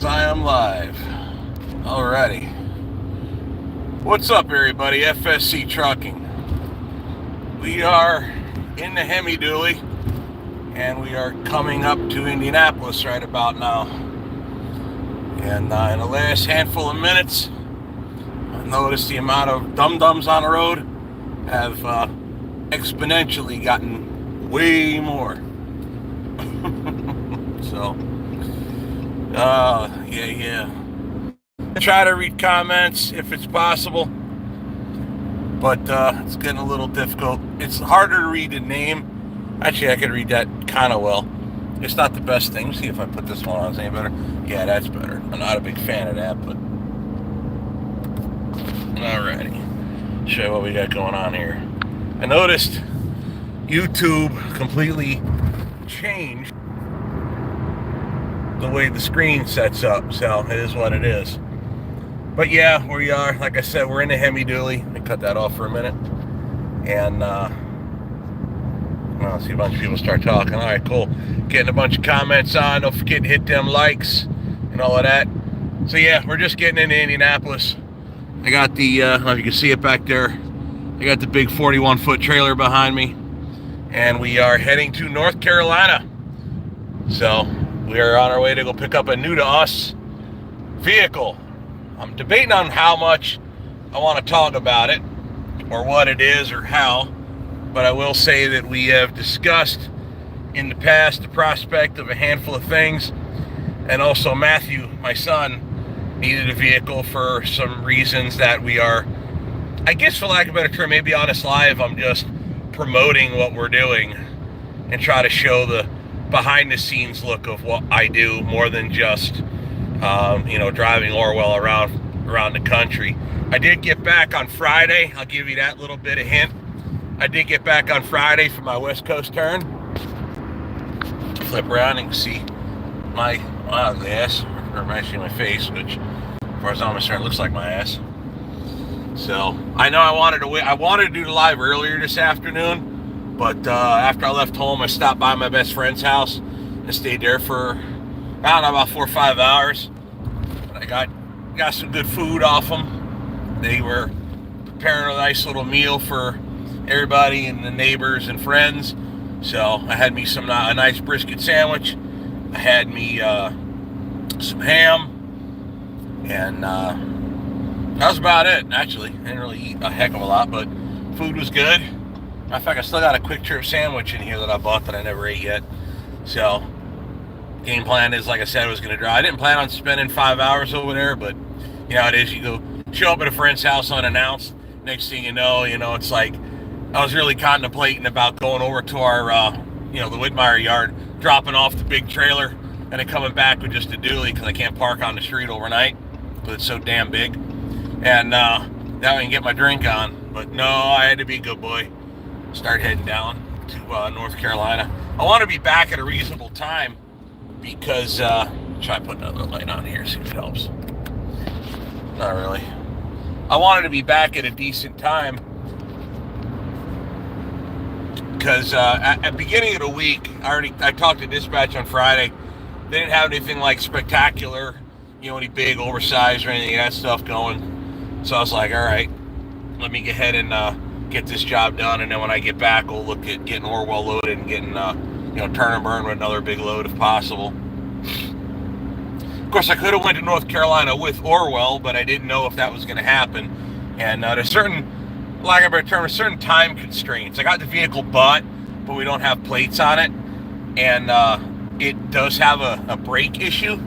I am live. Alrighty. What's up, everybody? FSC Trucking. We are in the Hemi-Dually, and we are coming up to Indianapolis right about now. And in the last handful of minutes, I noticed the amount of dum-dums on the road have exponentially gotten way more. So, yeah. Try to read comments if it's possible, but it's getting a little difficult. It's harder to read the name. Actually, I could read that kind of well. It's not the best thing. See if I put this one on, is any better? Yeah, that's better. I'm not a big fan of that, but alrighty. Show you what we got going on here. I noticed YouTube completely changed the way the screen sets up, so it is what it is. But yeah, we are, like I said, we're in the Hemi-Dually. Let me cut that off for a minute. And I'll see a bunch of people start talking. All right, cool. Getting a bunch of comments on. Don't forget to hit them likes and all of that. So yeah, we're just getting into Indianapolis. I got the, I don't know if you can see it back there. I got the big 41-foot trailer behind me. And we are heading to North Carolina. So we are on our way to go pick up a new to us vehicle. I'm debating on how much I want to talk about it, or what it is, or how, but I will say that we have discussed in the past the prospect of a handful of things, and also Matthew, my son, needed a vehicle for some reasons that we are, I guess for lack of a better term, maybe on this live, I'm just promoting what we're doing and try to show the behind the scenes look of what I do more than just driving Orwell around the country. I did get back on Friday. I'll give you that little bit of hint. I did get back on Friday for my West Coast turn. Flip around and see my ass, or actually my face, which, as far as I'm concerned, looks like my ass. So I know I wanted to do the live earlier this afternoon, but after I left home, I stopped by my best friend's house and stayed there for, I don't know, about 4 or 5 hours. I got some good food off them. They were preparing a nice little meal for everybody and the neighbors and friends. So I had me a nice brisket sandwich. I had me some ham, and that was about it. Actually, I didn't really eat a heck of a lot, but food was good. Matter of fact, I still got a quick trip sandwich in here that I bought that I never ate yet. So game plan is, like I said, I was going to drive. I didn't plan on spending 5 hours over there, but you know, it is. You go show up at a friend's house unannounced. Next thing you know, it's like I was really contemplating about going over to our, the Whitmire yard, dropping off the big trailer, and then coming back with just a dually because I can't park on the street overnight because it's so damn big. And that I can get my drink on. But no, I had to be a good boy. Start heading down to North Carolina. I want to be back at a reasonable time because, try putting another light on here, see if it helps. Not really. I wanted to be back at a decent time because at the beginning of the week, I talked to dispatch on Friday. They didn't have anything like spectacular, any big oversized or anything of that stuff going. So I was like, all right, let me go ahead and get this job done, and then when I get back, we'll look at getting Orwell loaded and getting turn and burn with another big load if possible. Of course, I could have went to North Carolina with Orwell, but I didn't know if that was going to happen. And there's certain time constraints. I got the vehicle bought, but we don't have plates on it, and it does have a brake issue.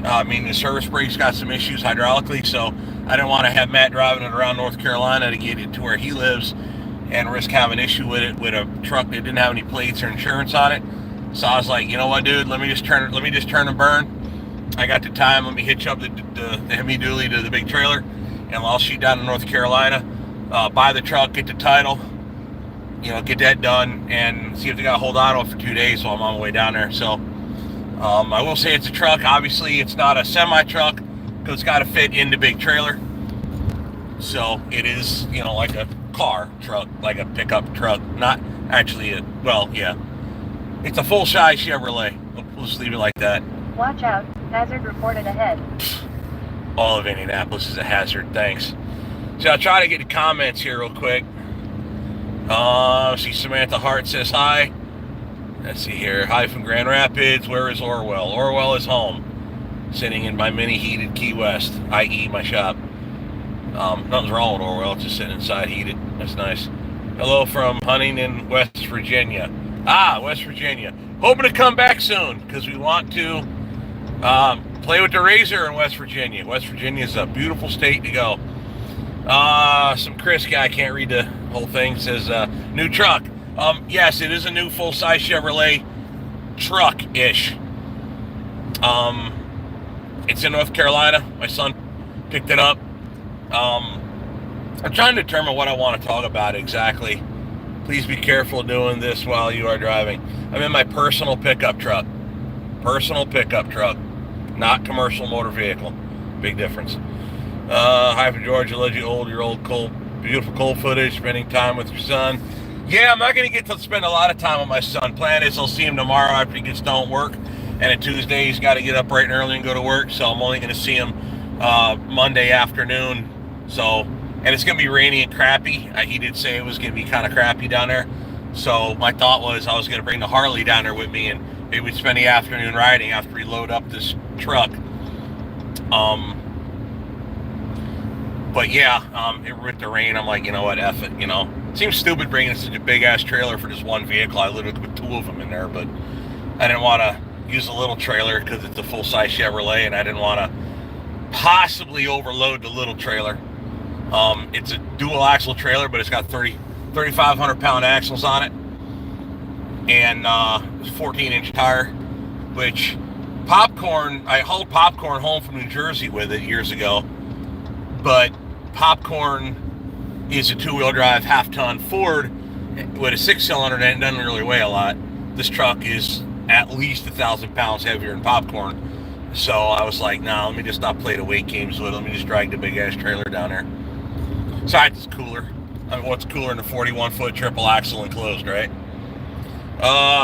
The service brake's got some issues hydraulically, so I didn't want to have Matt driving it around North Carolina to get it to where he lives and risk having an issue with it with a truck that didn't have any plates or insurance on it. So I was like, you know what, dude, let me just turn and burn. I got the time. Let me hitch up the Hemi-Dually to the big trailer, and I'll shoot down to North Carolina, buy the truck, get the title, get that done, and see if they got to hold on to it for 2 days while I'm on my way down there. So I will say it's a truck. Obviously, it's not a semi-truck because it's got to fit in the big trailer. So it is, like a car truck, like a pickup truck. Not actually it's a full-size Chevrolet. We'll just leave it like that. Watch out, hazard reported ahead. All of Indianapolis is a hazard, thanks. So I'll try to get the comments here real quick. See, Samantha Hart says hi. Let's see here. Hi from Grand Rapids. Where is Orwell? Orwell is home, sitting in my mini heated Key West, i.e. my shop. Nothing's wrong with Orwell, just sitting inside heated. That's nice. Hello from Huntington, West Virginia. West Virginia. Hoping to come back soon because we want to play with the Razor in West Virginia. West Virginia is a beautiful state to go. Some Chris guy, can't read the whole thing, says new truck. Yes, it is a new full-size Chevrolet truck-ish. It's in North Carolina. My son picked it up. I'm trying to determine what I want to talk about exactly. Please be careful doing this while you are driving. I'm in my personal pickup truck. Personal pickup truck, not commercial motor vehicle. Big difference. Hi from Georgia. Love you, your old cold, beautiful cold footage, spending time with your son. Yeah, I'm not going to get to spend a lot of time with my son. Plan is I'll see him tomorrow after he gets done work. And on Tuesday, he's got to get up bright and early and go to work. So I'm only going to see him Monday afternoon. So, and it's going to be rainy and crappy. He did say it was going to be kind of crappy down there. So my thought was I was going to bring the Harley down there with me and maybe we'd spend the afternoon riding after we load up this truck. But yeah, with the rain, I'm like, you know what, F it, you know. It seems stupid bringing such a big-ass trailer for just one vehicle. I literally put two of them in there, but I didn't want to use a little trailer because it's a full-size Chevrolet, and I didn't want to possibly overload the little trailer. It's a dual-axle trailer, but it's got 3,500-pound axles on it, and 14-inch tire, which I hauled popcorn home from New Jersey with it years ago, but popcorn is a two-wheel drive half-ton Ford with a six-cylinder and it doesn't really weigh a lot. This truck is at least 1,000 pounds heavier than popcorn. So I was like, nah, let me just not play the weight games with it. Let me just drag the big-ass trailer down there. Besides, it's cooler. I mean, what's cooler than a 41-foot triple axle enclosed, right?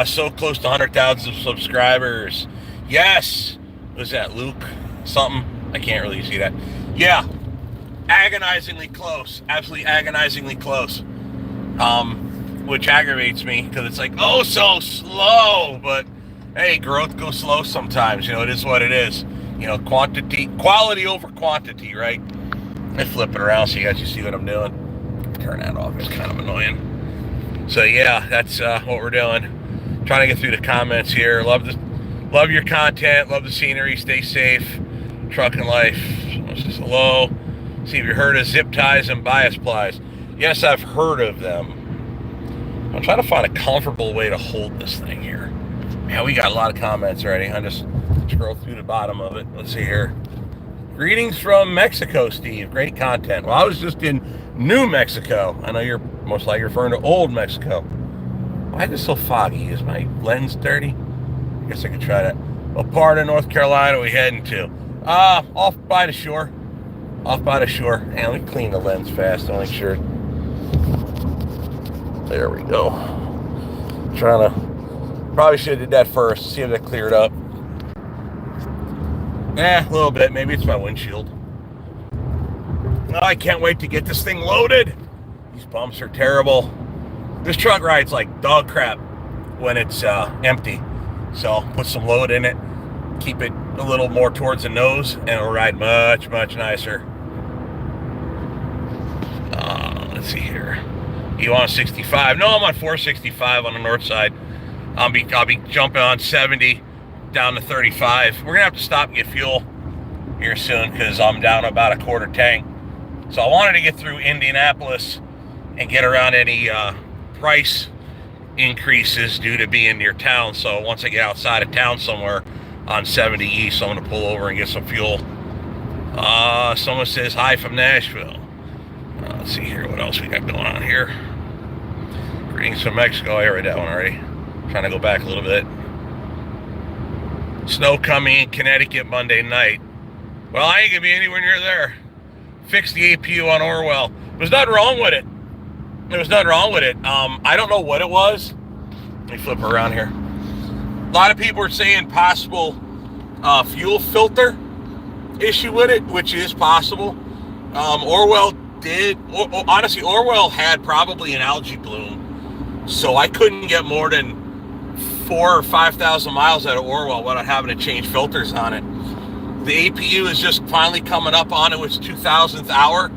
So close to 100,000 subscribers. Yes! Was that Luke? Something? I can't really see that. Yeah. Agonizingly close. Absolutely agonizingly close. Which aggravates me because it's like, oh, so slow. But hey, growth goes slow sometimes. You know, it is what it is. You know, quality over quantity, right? I flip it around so you guys can see what I'm doing. Turn that off. It's kind of annoying. So yeah, that's what we're doing. Trying to get through the comments here. Love your content. Love the scenery. Stay safe. Trucking life. This is hello. See if you heard of zip ties and bias plies. Yes, I've heard of them. I'm trying to find a comfortable way to hold this thing here. Man, we got a lot of comments already. I just scroll through the bottom of it. Let's see here. Greetings from Mexico, Steve. Great content. Well, I was just in New Mexico. I know you're most likely referring to Old Mexico. Why is it so foggy? Is my lens dirty? I guess I could try that. What part of North Carolina are we heading to? Off by the shore. Off by the shore. And let me clean the lens fast to make sure. There we go. Probably should have did that first. See if that cleared up. A little bit. Maybe it's my windshield. Oh, I can't wait to get this thing loaded. These bumps are terrible. This truck rides like dog crap when it's empty. So put some load in it. Keep it a little more towards the nose and it'll ride much, much nicer. Let's see here. You on 65? No, I'm on 465 on the north side. I'll be jumping on 70 down to 35. We're gonna have to stop and get fuel here soon because I'm down about a quarter tank. So I wanted to get through Indianapolis and get around any price increases due to being near town. So once I get outside of town somewhere on 70 East, I'm gonna pull over and get some fuel. Someone says hi from Nashville. Let's see here, what else we got going on here. Greetings from Mexico. I read that one already. Trying to go back a little bit. Snow coming in Connecticut Monday night. Well, I ain't gonna be anywhere near there. Fix the APU on Orwell. There's nothing wrong with it. There was nothing wrong with it. I don't know what it was. Let me flip around here. A lot of people are saying possible fuel filter issue with it, which is possible. Orwell did. Honestly, Orwell had probably an algae bloom, so I couldn't get more than 4,000 or 5,000 miles out of Orwell without having to change filters on it. The APU is just finally coming up on its 2,000th hour,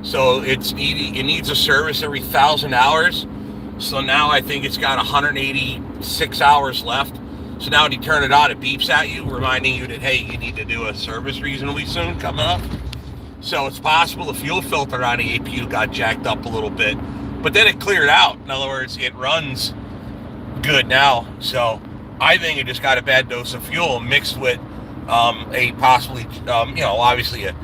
so it needs a service every 1,000 hours. So now I think it's got 186 hours left. So now when you turn it on, it beeps at you, reminding you that, hey, you need to do a service reasonably soon coming up. So it's possible the fuel filter on the APU got jacked up a little bit, but then it cleared out. In other words, it runs good now. So I think it just got a bad dose of fuel mixed with a possibly, obviously I'm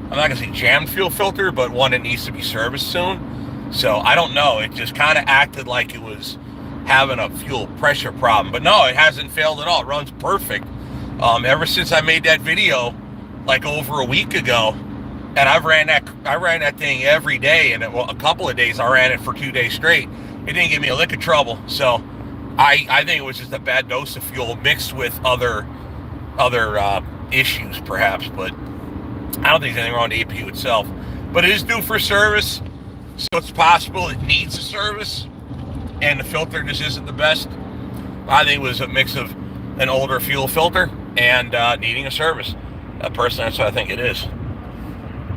not going to say jammed fuel filter, but one that needs to be serviced soon. So I don't know. It just kind of acted like it was having a fuel pressure problem. But no, it hasn't failed at all. It runs perfect. Ever since I made that video like over a week ago, and I ran that thing every day, and a couple of days I ran it for 2 days straight. It didn't give me a lick of trouble. So I think it was just a bad dose of fuel mixed with other issues perhaps, but I don't think there's anything wrong with the APU itself. But it is due for service, so it's possible it needs a service, and the filter just isn't the best. I think it was a mix of an older fuel filter and needing a service. Personally, that's what I think it is.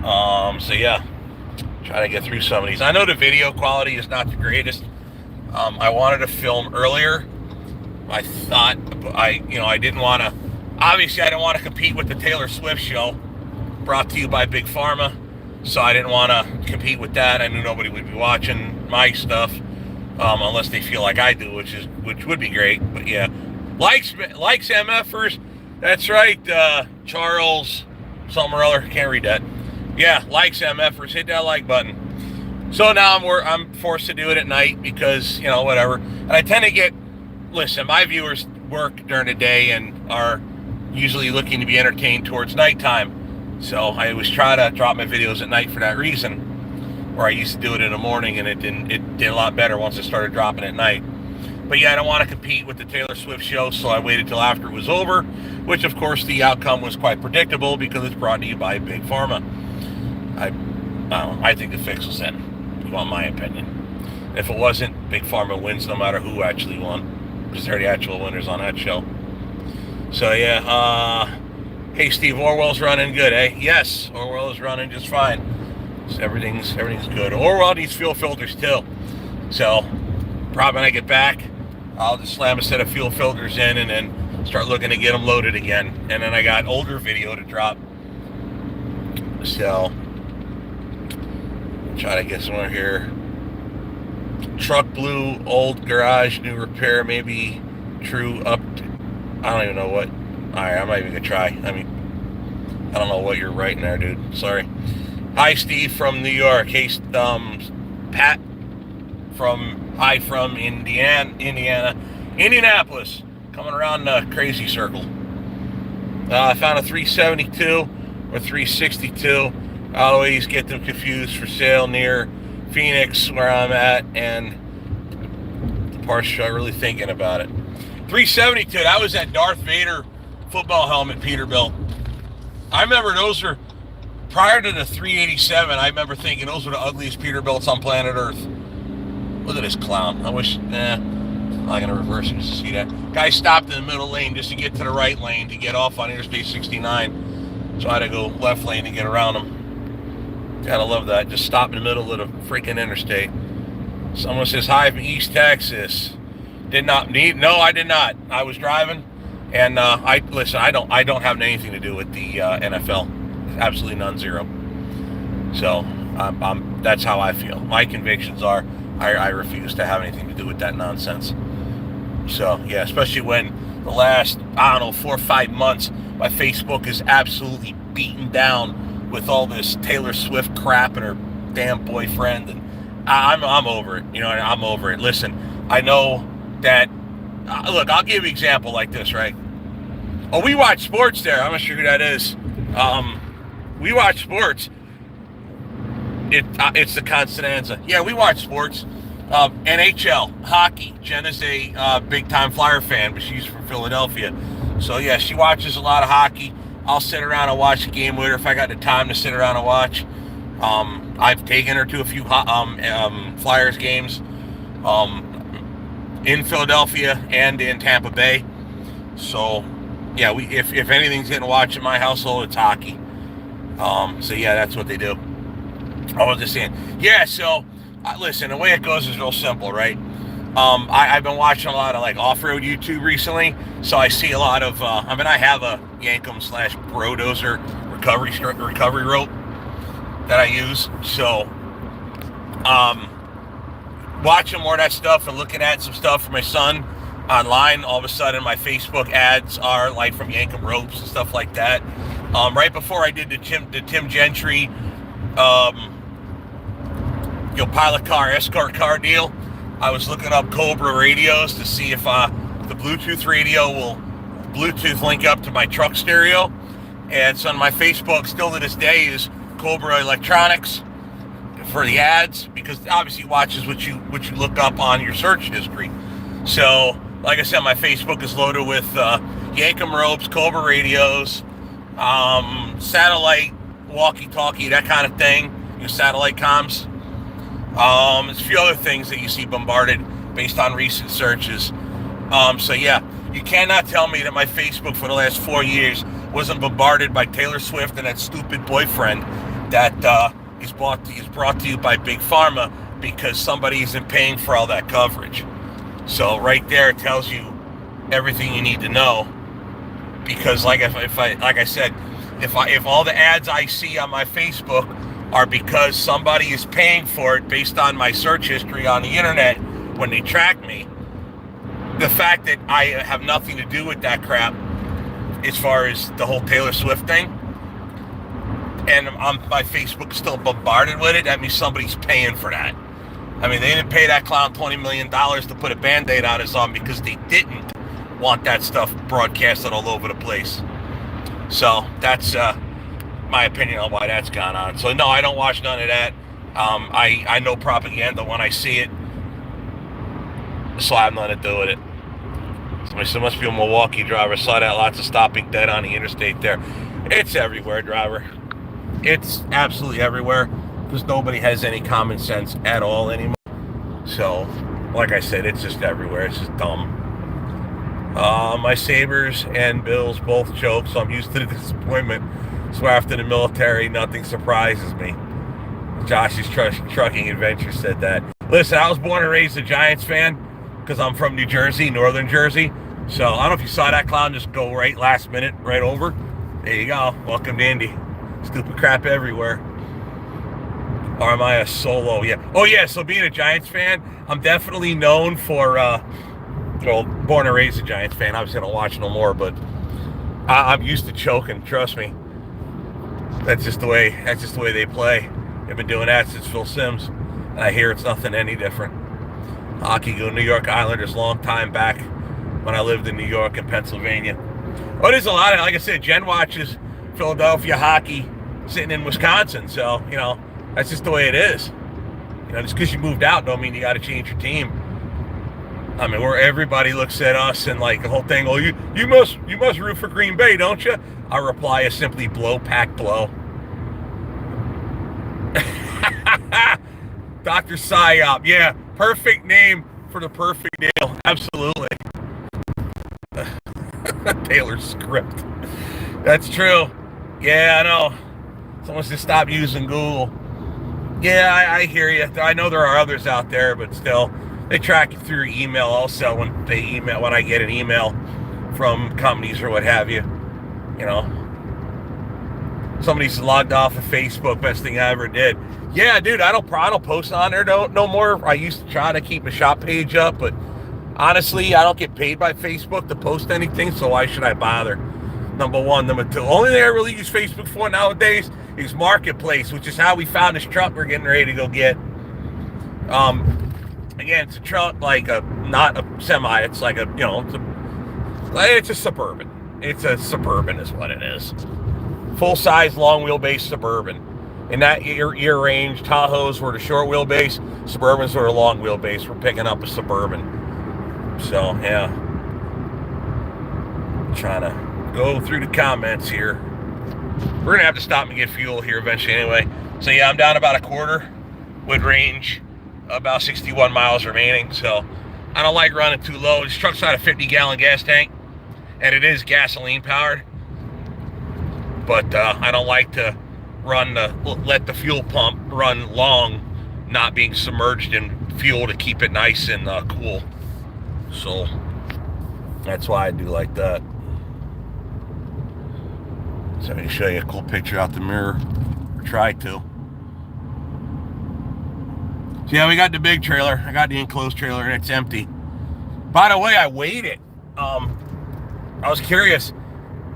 So yeah, try to get through some of these. I know the video quality is not the greatest. I wanted to film earlier. I thought I didn't want to. Obviously, I didn't want to compete with the Taylor Swift show, brought to you by Big Pharma. So I didn't want to compete with that. I knew nobody would be watching my stuff unless they feel like I do, which would be great. But yeah, likes MFers. That's right, Charles something or other. Can't read that. Yeah, likes MFers. Hit that like button. So now I'm forced to do it at night because whatever. And I tend to get. Listen, my viewers work during the day and are usually looking to be entertained towards nighttime. So I always try to drop my videos at night for that reason. Where I used to do it in the morning, and it did a lot better once I started dropping at night. But yeah, I don't want to compete with the Taylor Swift show, so I waited till after it was over, which of course the outcome was quite predictable because it's brought to you by Big Pharma. I think the fix was in, if you want my opinion. If it wasn't, Big Pharma wins no matter who actually won, because they're the actual winners on that show. So yeah, hey Steve, Orwell's running good, eh? Yes, Orwell is running just fine. So everything's good. Orwell needs fuel filters too. So probably when I get back, I'll just slam a set of fuel filters in and then start looking to get them loaded again. And then I got older video to drop. So try to get somewhere here. Truck blue, old garage, new repair, maybe true up. I don't even know what. Alright, I'm not even gonna try. I don't know what you're writing there, dude. Sorry. Hi, Steve from New York. Hey, Pat from Indianapolis. Coming around the crazy circle. I found a 372 or 362. I always get them confused for sale near Phoenix, where I'm at, and the parts are really thinking about it. 372, that was that Darth Vader football helmet Peterbilt. I remember those were, prior to the 387, I remember thinking those were the ugliest Peterbilts on planet Earth. Look at this clown. I wish, I'm not going to reverse it just to see that. Guy stopped in the middle lane just to get to the right lane to get off on Interstate 69. So I had to go left lane to get around him. Gotta love that. Just stop in the middle of the freaking interstate. Someone says, hi from East Texas. Did not need, no, I did not. I was driving, and I don't have anything to do with the NFL. Absolutely none, zero. So that's how I feel. My convictions are, I refuse to have anything to do with that nonsense. So yeah, especially when the last, 4 or 5 months, my Facebook is absolutely beaten down with all this Taylor Swift crap and her damn boyfriend, and I'm over it. I'm over it. Listen, I know that. Look, I'll give you an example like this, right? Oh, we watch sports there. I'm not sure who that is. We watch sports. It's the Constanza. Yeah, we watch sports. NHL, hockey. Jen is a big-time Flyer fan, but she's from Philadelphia. So yeah, she watches a lot of hockey. I'll sit around and watch a game with her if I got the time to sit around and watch. I've taken her to a few Flyers games in Philadelphia and in Tampa Bay. So yeah, if anything's getting watched in my household, it's hockey. So yeah, that's what they do. I was just saying, yeah. So listen, the way it goes is real simple, right? I've been watching a lot of like off-road YouTube recently, so I see a lot of. I have a Yankum / Brodozer recovery rope that I use. So, watching more of that stuff and looking at some stuff for my son online, all of a sudden my Facebook ads are like from Yankum ropes and stuff like that. Right before I did the Tim Gentry, pilot car, escort car deal, I was looking up Cobra radios to see if the Bluetooth radio will Bluetooth link up to my truck stereo. And so on my Facebook, still to this day, is Cobra Electronics for the ads, because obviously it watches what you look up on your search history. So, like I said, my Facebook is loaded with Yankum ropes, Cobra radios, satellite walkie-talkie, that kind of thing, satellite comms. There's a few other things that you see bombarded based on recent searches. So yeah, you cannot tell me that my Facebook for the last 4 years wasn't bombarded by Taylor Swift and that stupid boyfriend that is brought to you by Big Pharma because somebody isn't paying for all that coverage. So right there, it tells you everything you need to know. Because like I said, if all the ads I see on my Facebook are because somebody is paying for it based on my search history on the internet when they track me, the fact that I have nothing to do with that crap as far as the whole Taylor Swift thing, and my Facebook is still bombarded with it, that means somebody's paying for that. I mean, they didn't pay that clown $20 million to put a Band-Aid on his arm because they didn't want that stuff broadcasted all over the place. So that's my opinion on why that's gone on. So no, I don't watch none of that. I know propaganda when I see it, so I have nothing to do with it. So must be a Milwaukee driver. Saw that, lots of stopping dead on the interstate there. It's everywhere, driver. It's absolutely everywhere because nobody has any common sense at all anymore. So, like I said, it's just everywhere. It's just dumb. My Sabres and Bills both choke, so I'm used to the disappointment. So after the military, nothing surprises me. Josh's trucking adventure said that. Listen, I was born and raised a Giants fan because I'm from New Jersey, northern Jersey. So I don't know if you saw that clown just go right last minute, right over. There you go. Welcome to Indy. Stupid crap everywhere. Or am I a solo? Yeah. Oh, yeah. So being a Giants fan, I'm definitely known for, born and raised a Giants fan. Obviously, I don't watch no more, but I'm used to choking. Trust me. That's just the way they play. They've been doing that since Phil Simms, and I hear it's nothing any different. Hockey, go New York Islanders, long time back when I lived in New York and Pennsylvania. Oh, there's a lot of, like I said, Jen watches Philadelphia hockey sitting in Wisconsin, so that's just the way it is. Just because you moved out don't mean you got to change your team. I mean, where everybody looks at us and like the whole thing, oh, you must root for Green Bay, don't you? Our reply is simply blow, pack, blow. Dr. Psyop, yeah, perfect name for the perfect deal. Absolutely. Taylor script. That's true. Yeah, I know. Someone should stop using Google. Yeah, I hear you. I know there are others out there, but still, they track you through your email also when I get an email from companies or what have you. Somebody's logged off of Facebook. Best thing I ever did. Yeah, dude, I don't post on there no more. I used to try to keep a shop page up, but honestly, I don't get paid by Facebook to post anything, so why should I bother? Number one. Number two, only thing I really use Facebook for nowadays is Marketplace, which is how we found this truck we're getting ready to go get. Again, it's a truck, not a semi. It's like it's a Suburban. It's a Suburban is what it is. Full-size, long wheelbase Suburban. In that year range, Tahoes were the short wheelbase, Suburbans were the long wheelbase. We're picking up a Suburban. So, yeah. trying to go through the comments here. We're gonna have to stop and get fuel here eventually anyway. So yeah, I'm down about a quarter with range, about 61 miles remaining. So I don't like running too low. This truck's got a 50-gallon gas tank, and it is gasoline powered. But I don't like to let the fuel pump run long, not being submerged in fuel to keep it nice and cool. So that's why I do like that. So let me show you a cool picture out the mirror, or try to. So yeah, we got the big trailer. I got the enclosed trailer and it's empty. By the way, I weighed it. I was curious.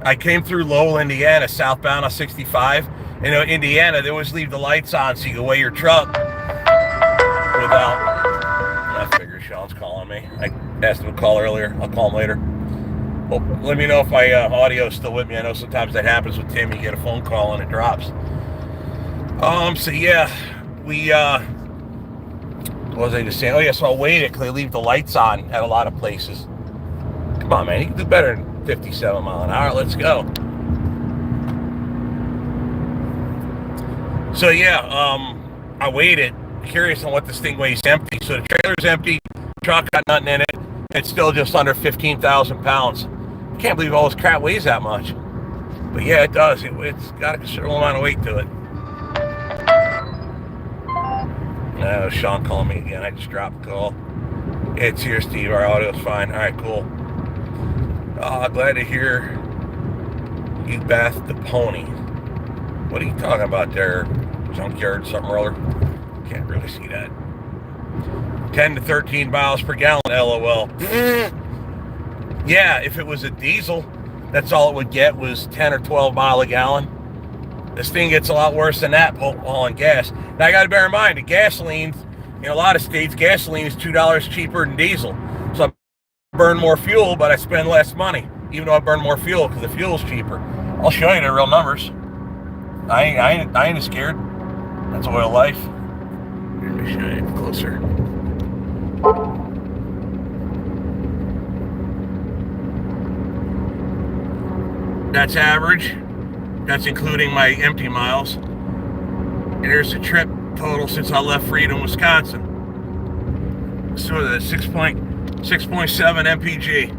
I came through Lowell, Indiana, southbound on 65. You know, Indiana, they always leave the lights on so you can weigh your truck without. I figure Sean's calling me. I asked him to call earlier. I'll call him later. Well, let me know if my audio is still with me. I know sometimes that happens with Tim. You get a phone call and it drops. So yeah, we what was I just saying? Oh yeah, so I weighed it because they leave the lights on at a lot of places. Come on, man, you can do better than 57 mile an hour. Let's go. So yeah, I weighed it. Curious on what this thing weighs empty. So the trailer's empty, truck got nothing in it. It's still just under 15,000 pounds. I can't believe all this crap weighs that much. But yeah, it does. It's got a considerable amount of weight to it. No, Sean calling me again. I just dropped the call. It's here, Steve. Our audio's fine. All right, cool. Glad to hear you bathed the pony. What are you talking about there? Junkyard, something or other? Can't really see that. 10 to 13 miles per gallon, LOL. Yeah, if it was a diesel, that's all it would get was 10 or 12 mile a gallon. This thing gets a lot worse than that hauling gas. Now, I got to bear in mind, the gasoline, in a lot of states, gasoline is $2 cheaper than diesel. So I burn more fuel, but I spend less money, even though I burn more fuel because the fuel's cheaper. I'll show you the real numbers. I ain't scared. That's oil life. Let me show you closer. That's average. That's including my empty miles. And here's the trip total since I left Freedom, Wisconsin. So that's 6.7 mpg.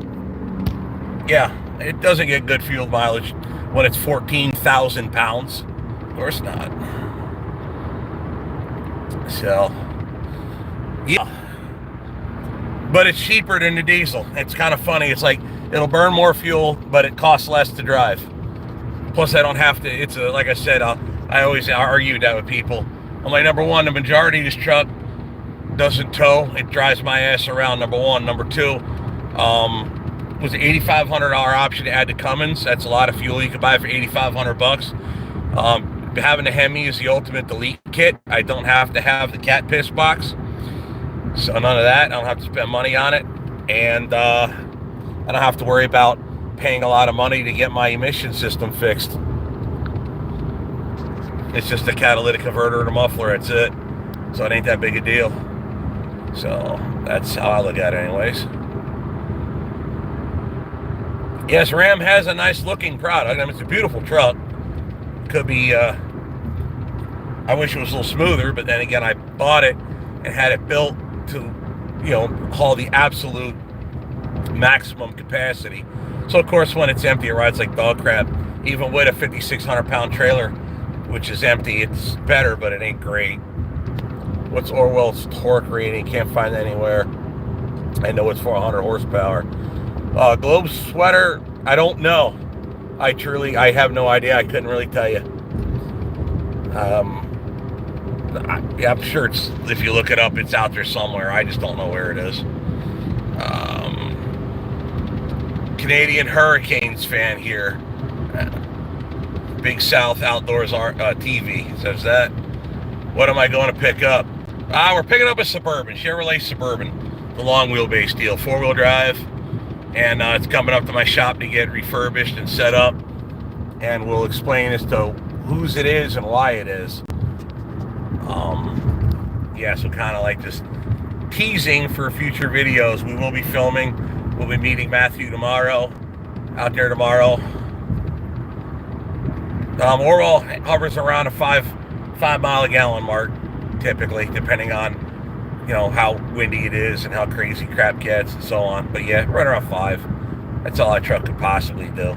Yeah, it doesn't get good fuel mileage when it's 14,000 pounds. Of course not. So, yeah. But it's cheaper than the diesel. It's kind of funny. It's like it'll burn more fuel, but it costs less to drive. Plus, I don't have to. It's a, like I said, I always argue that with people. I'm like, number one, the majority of this truck doesn't tow. It drives my ass around, number one. Number two, was an $8,500 option to add to Cummins. That's a lot of fuel you could buy for $8,500. Having a Hemi is the ultimate delete kit. I don't have to have the cat piss box. So none of that. I don't have to spend money on it. And I don't have to worry about paying a lot of money to get my emission system fixed. It's just a catalytic converter and a muffler. That's it. So it ain't that big a deal. So that's how I look at it anyways. Yes, Ram has a nice looking product. I mean, it's a beautiful truck. Could be, I wish it was a little smoother, but then again, I bought it and had it built to, you know, haul the absolute maximum capacity. So of course, when it's empty, it rides like dog crap. Even with a 5,600 pound trailer, which is empty, it's better, but it ain't great. What's Orwell's torque rating? Can't find it anywhere. I know it's 400 horsepower. Globe sweater, I don't know. I have no idea. I couldn't really tell you. I'm sure it's, if you look it up, it's out there somewhere. I just don't know where it is. Canadian Hurricanes fan here. Big South Outdoors TV says that. What am I going to pick up? We're picking up a Suburban, Chevrolet Suburban, the long wheelbase deal, 4-wheel drive, and it's coming up to my shop to get refurbished and set up, and we'll explain as to whose it is and why it is. Yeah, so kind of like just teasing for future videos. We will be filming. We'll be meeting Matthew tomorrow. out there tomorrow. Orwell hovers around a 5 mile a gallon mark, typically, depending on how windy it is and how crazy crap gets and so on. But yeah, right around 5. That's all that truck could possibly do.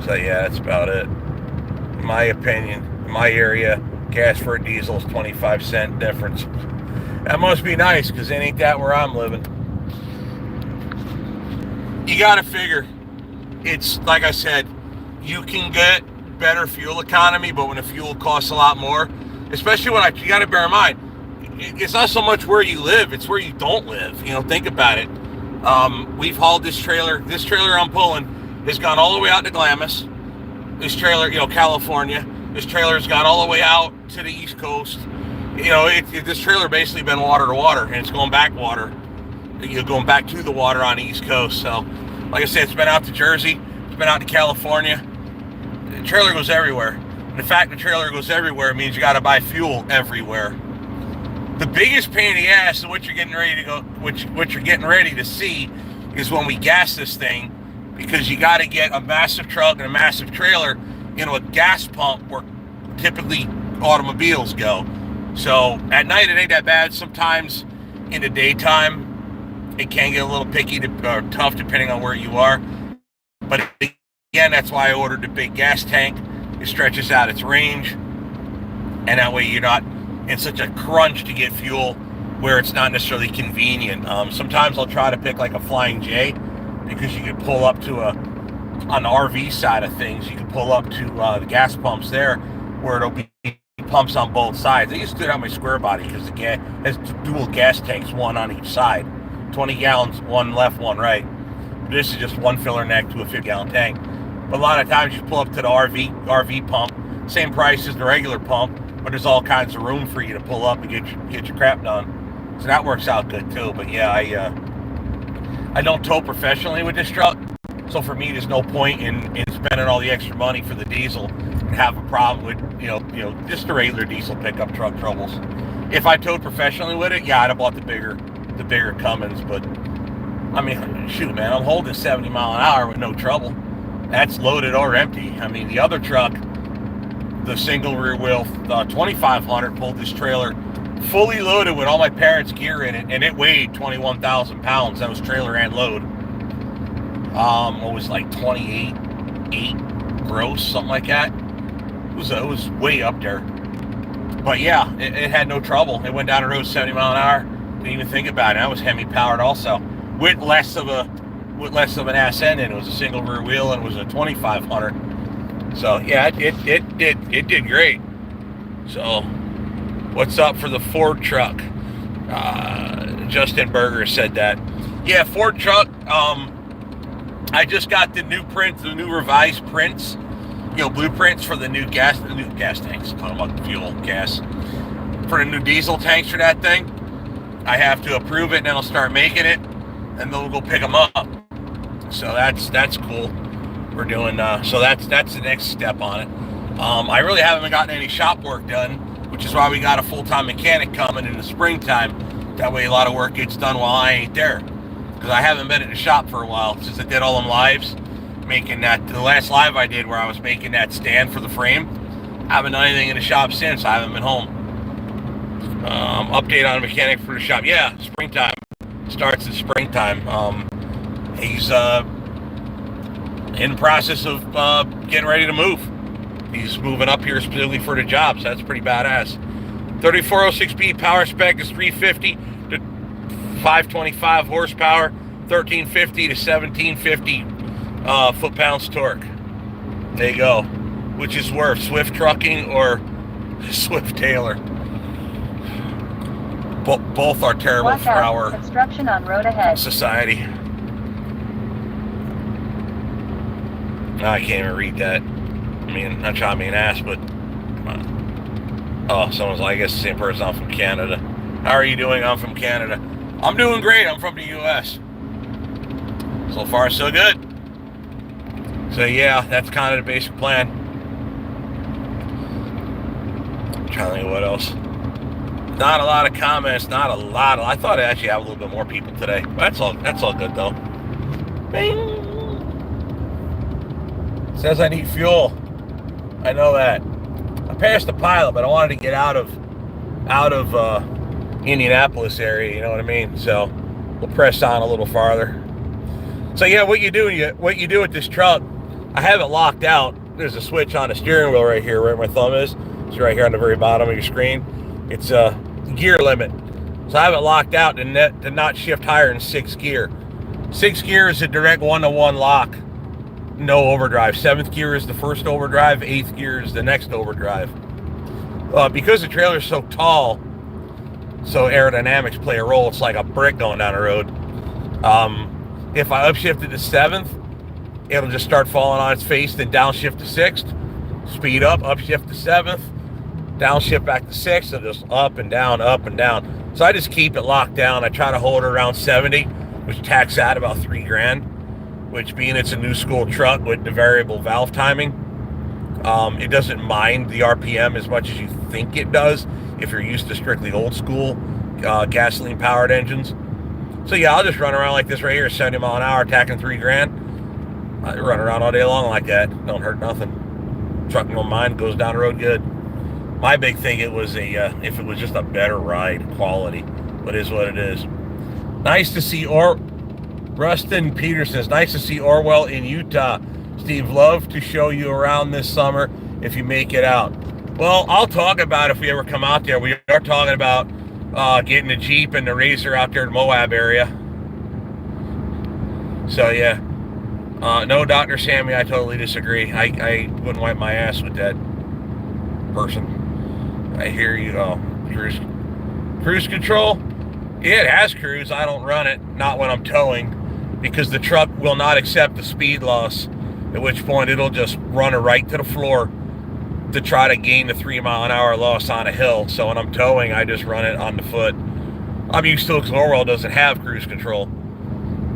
So yeah, that's about it. In my opinion, in my area, gas for a diesel is 25-cent difference. That must be nice, because it ain't that where I'm living. You gotta figure, it's like I said, you can get better fuel economy, but when the fuel costs a lot more, especially you gotta bear in mind, it's not so much where you live, it's where you don't live. Think about it. We've hauled this trailer I'm pulling has gone all the way out to Glamis. This trailer, California. This trailer's gone all the way out to the East Coast. This trailer basically been water to water, and it's going back water. Going back to the water on the East Coast. So, like I said, it's been out to Jersey. It's been out to California. The trailer goes everywhere. And the fact the trailer goes everywhere means you got to buy fuel everywhere. The biggest pain in the ass, and what you're getting ready to see, is when we gas this thing, because you got to get a massive truck and a massive trailer into a gas pump where typically automobiles go. So at night it ain't that bad. Sometimes in the daytime it can get a little picky or tough depending on where you are. But again, that's why I ordered the big gas tank. It stretches out its range, and that way you're not in such a crunch to get fuel where it's not necessarily convenient. Sometimes I'll try to pick like a Flying J, because you can pull up to on the RV side of things, you can pull up to the gas pumps there, where it'll be pumps on both sides. I used to do it on my square body because the gas has dual gas tanks, one on each side, 20 gallons, one left, one right. This is just one filler neck to a 50-gallon tank. But a lot of times you pull up to the RV pump, same price as the regular pump, but there's all kinds of room for you to pull up and get your crap done. So that works out good too. But yeah, I don't tow professionally with this truck, so for me there's no point in spending all the extra money for the diesel and have a problem with just the regular diesel pickup truck troubles. If I towed professionally with it, yeah, I'd have bought the bigger Cummins. But I mean, shoot, man, I'm holding 70 mile an hour with no trouble. That's loaded or empty. I mean, the other truck, the single rear wheel 2500, pulled this trailer fully loaded with all my parents' gear in it, and it weighed 21,000 pounds. That was trailer and load. It was like 28.8 gross, something like that. It was way up there. But yeah, it had no trouble. It went down the road 70 mile an hour. Didn't even think about it. That was Hemi powered also, with less of an ass end, and it was a single rear wheel, and it was a 2500. So yeah, it did great. So what's up for the Ford truck? Justin Berger said that. Yeah, Ford truck. I just got the new revised prints, blueprints for the new gas tanks. Talking about fuel, gas, for the new diesel tanks for that thing. I have to approve it, and then I'll start making it, and then we'll go pick them up. So that's cool. We're doing so that's the next step on it. I really haven't gotten any shop work done, which is why we got a full-time mechanic coming in the springtime. That way a lot of work gets done while I ain't there, because I haven't been in the shop for a while since I did all them lives, making the last live I did where I was making that stand for the frame. I haven't done anything in the shop since. I haven't been home. Update on a mechanic for the shop. Yeah, springtime starts in springtime. He's in the process of getting ready to move. He's moving up here specifically for the job, so that's pretty badass. 3406B power spec is 350 to 525 horsepower, 1350 to 1750 foot-pounds torque. There you go. Which is worth, Swift Trucking or Swift Taylor? Both are terrible. Watch for out. our Construction on road ahead. society. I can't even read that. I mean, not trying to be an ass, but oh, someone's like, I guess the same person. I'm from Canada. How are you doing? I'm from Canada. I'm doing great. I'm from the U.S. So far, so good. So yeah, that's kind of the basic plan. I'm trying to think of what else. Not a lot of comments, not a lot. I thought I'd actually have a little bit more people today. But that's all good though. Bing. Says I need fuel. I know that. I passed the pilot, but I wanted to get out of Indianapolis area, you know what I mean? So we'll press on a little farther. So yeah, what you do with this truck, I have it locked out. There's a switch on the steering wheel right here, where my thumb is. It's right here on the very bottom of your screen. It's a gear limit. So I have it locked out to not shift higher than 6th gear. 6th gear is a direct 1-to-1 lock. No overdrive. 7th gear is the first overdrive. 8th gear is the next overdrive. Because the trailer is so tall, so aerodynamics play a role. It's like a brick going down the road. If I upshift it to 7th, it'll just start falling on its face, then downshift to 6th, speed up, upshift to 7th, downshift back to 6th, and just up and down, up and down. So I just keep it locked down. I try to hold it around 70, which tacks out about $3,000, which being it's a new school truck with the variable valve timing, it doesn't mind the RPM as much as you think it does if you're used to strictly old school gasoline powered engines. So yeah, I'll just run around like this right here, 70 mile an hour, tacking $3,000. I run around all day long like that. Don't hurt nothing. Truck don't mind, goes down the road good. My big thing, it was if it was just a better ride quality, but it is what it is. Nice to see Rustin Peterson. It's nice to see Orwell in Utah. Steve, love to show you around this summer if you make it out. Well, I'll talk about if we ever come out there. We are talking about getting the Jeep and the Razor out there in the Moab area. So yeah. No, Dr. Sammy, I totally disagree. I wouldn't wipe my ass with that person. I hear you. Oh, cruise control? Yeah, it has cruise. I don't run it. Not when I'm towing, because the truck will not accept the speed loss, at which point it'll just run it right to the floor to try to gain the 3 mile an hour loss on a hill. So when I'm towing, I just run it on the foot. I'm used to it because Orwell doesn't have cruise control.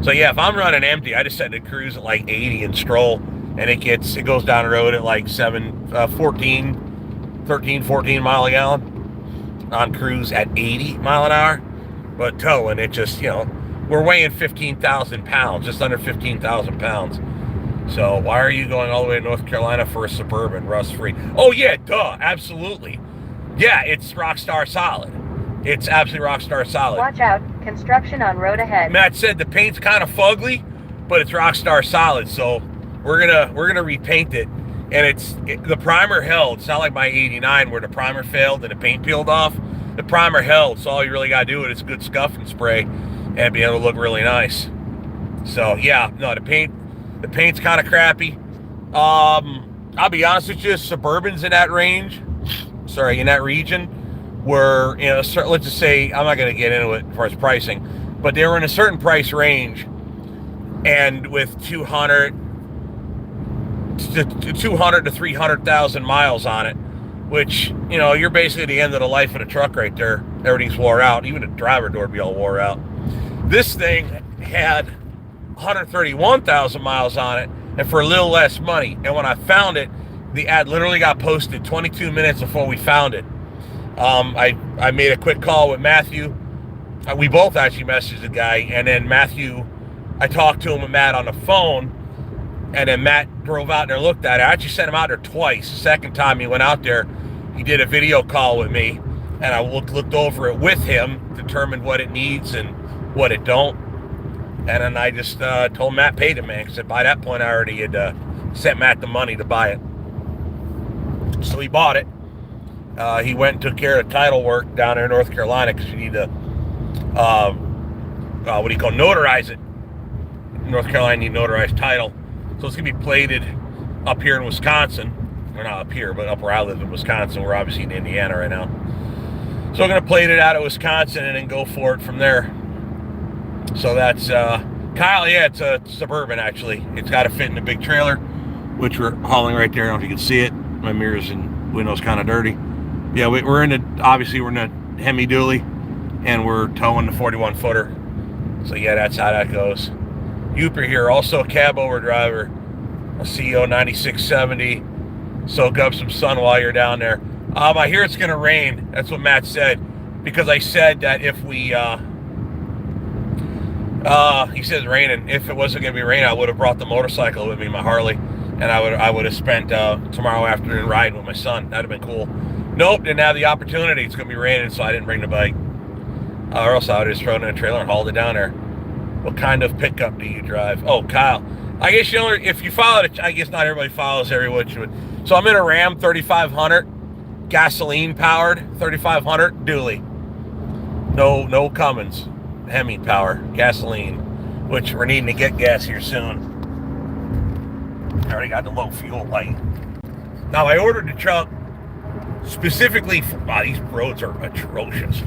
So yeah, if I'm running empty, I just set the cruise at like 80 and stroll, and it goes down the road at like 13, 14 mile a gallon on cruise at 80 mile an hour. But towing, it just, we're weighing 15,000 pounds, just under 15,000 pounds. So why are you going all the way to North Carolina for a Suburban rust-free? Oh yeah, duh, absolutely. Yeah, it's Rockstar solid. It's absolutely Rockstar solid. Watch out, construction on road ahead. Matt said the paint's kind of fugly, but it's Rockstar solid. So we're gonna repaint it, and the primer held. It's not like my '89 where the primer failed and the paint peeled off. The primer held, so all you really gotta do is a good scuffing spray and be able to look really nice. So yeah, no, the paint's kind of crappy. I'll be honest with you, Suburbans in that range, in that region, were, let's just say, I'm not going to get into it as far as pricing, but they were in a certain price range, and with 200 to 300,000 miles on it, which, you're basically at the end of the life of the truck right there. Everything's wore out. Even the driver door would be all wore out. This thing had 131,000 miles on it, and for a little less money. And when I found it, the ad literally got posted 22 minutes before we found it. I made a quick call with Matthew. We both actually messaged the guy, and then Matthew, I talked to him and Matt on the phone, and then Matt drove out there and looked at it. I actually sent him out there twice. The second time he went out there, he did a video call with me, and I looked over it with him, determined what it needs and what it don't. And then I just told Matt, paid him, man, because by that point I already had sent Matt the money to buy it. So he bought it. He went and took care of the title work down there in North Carolina, because you need to, notarize it. In North Carolina, you need notarized title. So it's going to be plated up here in Wisconsin. Or not up here, but up where I live in Wisconsin. We're obviously in Indiana right now. So we're going to plate it out of Wisconsin and then go for it from there. So that's, Kyle, yeah, it's a Suburban, actually. It's got to fit in a big trailer, which we're hauling right there. I don't know if you can see it. My mirrors and windows kind of dirty. Yeah, we're in a Hemi dually, and we're towing the 41 footer. So yeah, that's how that goes. Youper here, also a cab over driver, a CO 9670. Soak up some sun while you're down there. I hear it's going to rain. That's what Matt said, because I said that if we, he says raining. If it wasn't going to be raining, I would have brought the motorcycle with me, my Harley, and I would have spent tomorrow afternoon riding with my son. That'd have been cool. Nope, didn't have the opportunity. It's going to be raining, so I didn't bring the bike. Or else I would have just thrown it in a trailer and hauled it down there. What kind of pickup do you drive? Oh, Kyle. I guess you know, if you follow it, I guess not everybody follows every which would. So I'm in a Ram 3500, gasoline powered 3500 dually. No Cummins, Hemi power, gasoline, which we're needing to get gas here soon. I already got the low fuel light. Now I ordered the truck specifically for, wow, these roads are atrocious.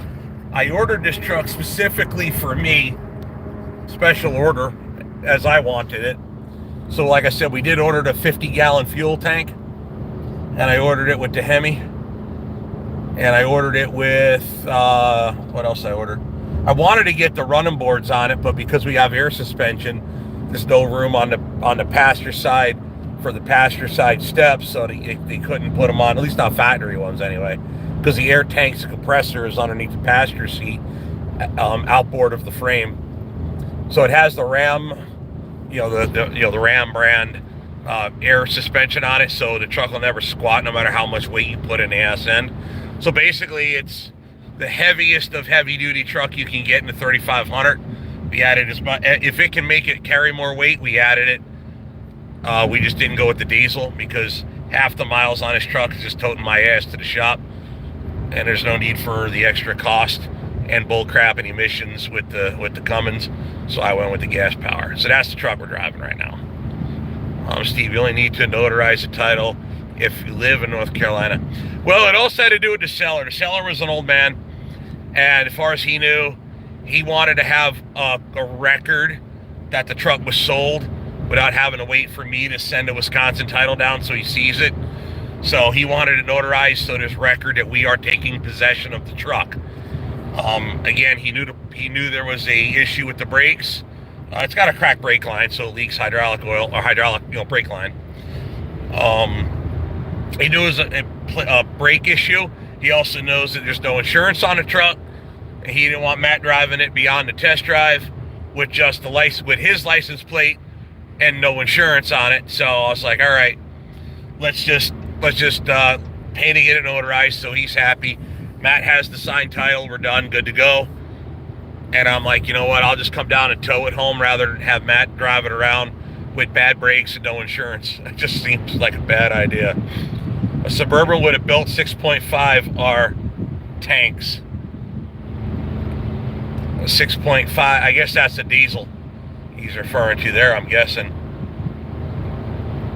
I ordered this truck specifically for me, special order, as I wanted it. So like I said, we did order the 50-gallon fuel tank, and I ordered it with the Hemi, and I ordered it with, what else I ordered? I wanted to get the running boards on it, but because we have air suspension, there's no room on the passenger side for the passenger side steps, so they couldn't put them on, at least not factory ones anyway, because the air tank's compressor is underneath the passenger seat, outboard of the frame. So it has the Ram, the Ram brand air suspension on it, so the truck will never squat no matter how much weight you put in the ass end. So basically, it's the heaviest of heavy-duty truck you can get in the 3500. We added as much, if it can make it carry more weight, we added it. We just didn't go with the diesel because half the miles on this truck is just toting my ass to the shop, and there's no need for the extra cost and bull crap and emissions with the Cummins. So I went with the gas power. So that's the truck we're driving right now. Steve, you only need to notarize the title if you live in North Carolina. Well, it also had to do with the seller. The seller was an old man, and as far as he knew, he wanted to have a record that the truck was sold without having to wait for me to send a Wisconsin title down so he sees it. So he wanted it notarized so there's record that we are taking possession of the truck. Again, he knew there was a issue with the brakes. It's got a cracked brake line, so it leaks hydraulic oil or hydraulic brake line. He knew it was a brake issue. He also knows that there's no insurance on the truck. He didn't want Matt driving it beyond the test drive with just with his license plate and no insurance on it. So I was like, all right, let's just pay to get it notarized so he's happy. Matt has the signed title. We're done, good to go. And I'm like, you know what? I'll just come down and tow it home rather than have Matt drive it around with bad brakes and no insurance. It just seems like a bad idea. A Suburban would have built 6.5R tanks. 6.5, I guess that's a diesel he's referring to there, I'm guessing.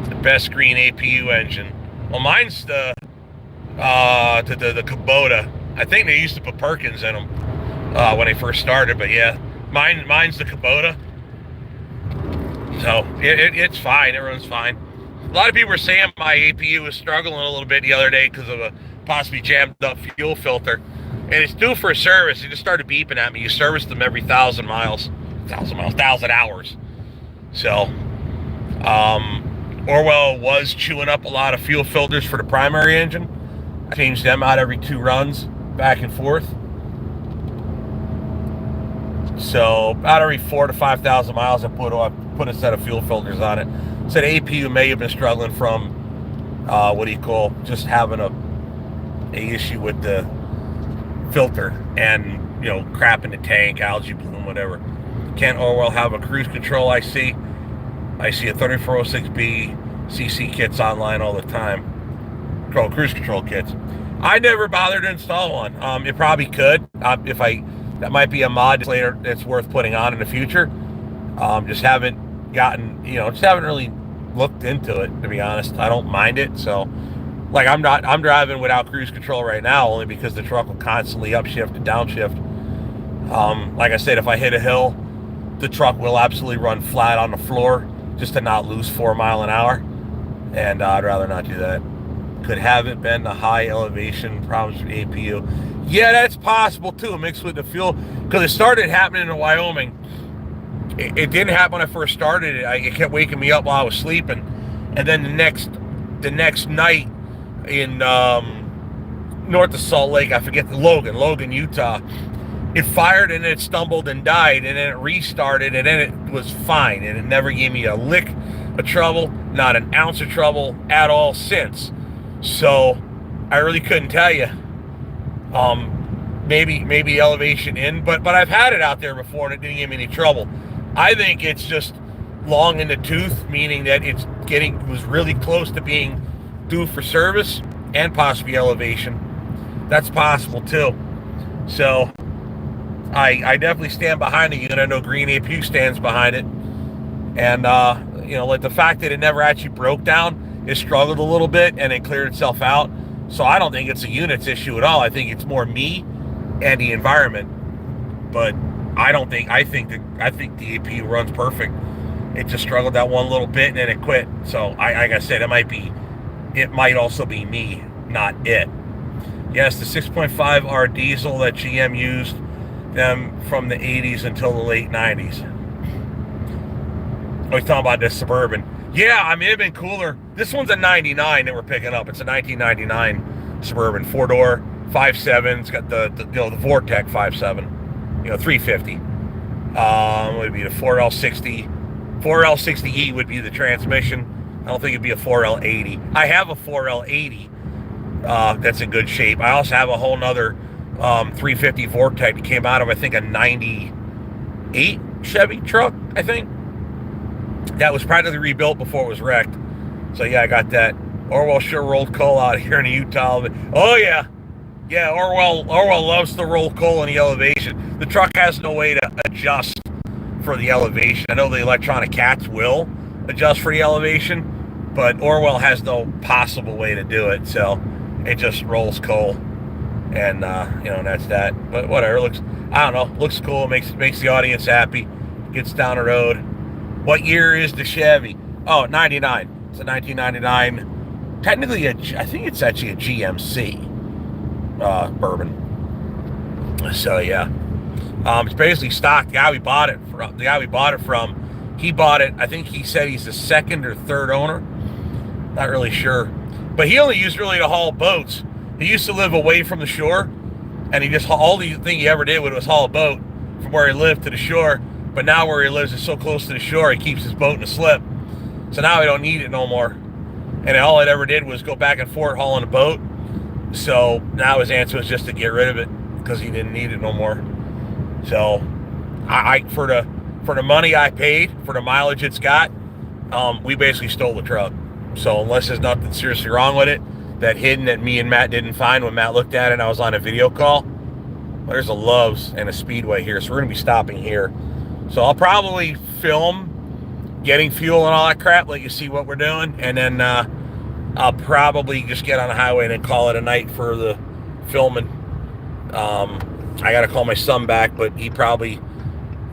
The best green APU engine. Well, mine's the Kubota. I think they used to put Perkins in them when they first started, but yeah, mine's the Kubota. So it's fine. It runs fine. A lot of people were saying my APU was struggling a little bit the other day because of a possibly jammed up fuel filter. And it's due for a service. It just started beeping at me. You service them every 1,000 hours. So, Orwell was chewing up a lot of fuel filters for the primary engine. I changed them out every 2 runs, back and forth. So, about every 4,000 to 5,000 miles, I put a set of fuel filters on it. So the APU may have been struggling from, just having a issue with the filter and, crap in the tank, algae bloom, whatever. Can Orwell have a cruise control IC? I see a 3406B CC kits online all the time. Cruise control kits. I never bothered to install one. It probably could. That might be a mod later that's worth putting on in the future. Just haven't really looked into it, to be honest. I don't mind it. So, like, I'm driving without cruise control right now only because the truck will constantly upshift and downshift. Like I said, if I hit a hill, the truck will absolutely run flat on the floor just to not lose 4 miles an hour. And I'd rather not do that. Could have it been the high elevation problems with APU? Yeah, that's possible too, mixed with the fuel. Because it started happening in Wyoming. It didn't happen when I first started it. It kept waking me up while I was sleeping. And then the next night in north of Salt Lake. I forget Logan, Utah. It fired and it stumbled and died, and then it restarted, and then it was fine, and it never gave me a lick of trouble, not an ounce of trouble at all since. So I really couldn't tell you. Maybe elevation in, but I've had it out there before and it didn't give me any trouble. I think it's just long in the tooth, meaning that was really close to being due for service and possibly elevation. That's possible too. So I definitely stand behind the unit. I know Green APU stands behind it. And, like the fact that it never actually broke down, it struggled a little bit and it cleared itself out. So I don't think it's a unit's issue at all. I think it's more me and the environment. But I think the APU runs perfect. It just struggled that one little bit and then it quit. So like I said, it might also be me, not it. Yes, the 6.5R diesel that GM used them from the 80s until the late 90s. Oh, he's talking about this Suburban. Yeah, it'd been cooler. This one's a 99 that we're picking up. It's a 1999 Suburban, 4-door, 5.7. It's got the Vortec 5.7, 350. Would be the 4L60. 4L60E would be the transmission. I don't think it'd be a 4L80. I have a 4L80 that's in good shape. I also have a whole nother 350 Vortec that came out of, I think, a 98 Chevy truck, I think. That was practically rebuilt before it was wrecked. So, yeah, I got that. Orwell sure rolled coal out here in Utah. Oh, yeah. Yeah, Orwell loves to roll coal in the elevation. The truck has no way to adjust for the elevation. I know the electronic cats will adjust for the elevation, but Orwell has no possible way to do it. So it just rolls coal. And, that's that. But whatever, looks cool. Makes the audience happy. Gets down the road. What year is the Chevy? Oh, 99. It's a 1999. Technically, I think it's actually a GMC bourbon. So, yeah. It's basically stock. The guy we bought it from, he bought it. I think he said he's the second or third owner. Not really sure. But he only used really to haul boats. He used to live away from the shore, and all the thing he ever did was haul a boat from where he lived to the shore. But now where he lives is so close to the shore, he keeps his boat in a slip. So now he don't need it no more. And all it ever did was go back and forth hauling a boat. So now his answer was just to get rid of it because he didn't need it no more. So for the money I paid, for the mileage it's got, we basically stole the truck. So unless there's nothing seriously wrong with it, that me and Matt didn't find when Matt looked at it and I was on a video call. Well, there's a Love's and a Speedway here, so we're going to be stopping here. So I'll probably film getting fuel and all that crap, let you see what we're doing, and then I'll probably just get on the highway and then call it a night for the filming. I got to call my son back, but he probably,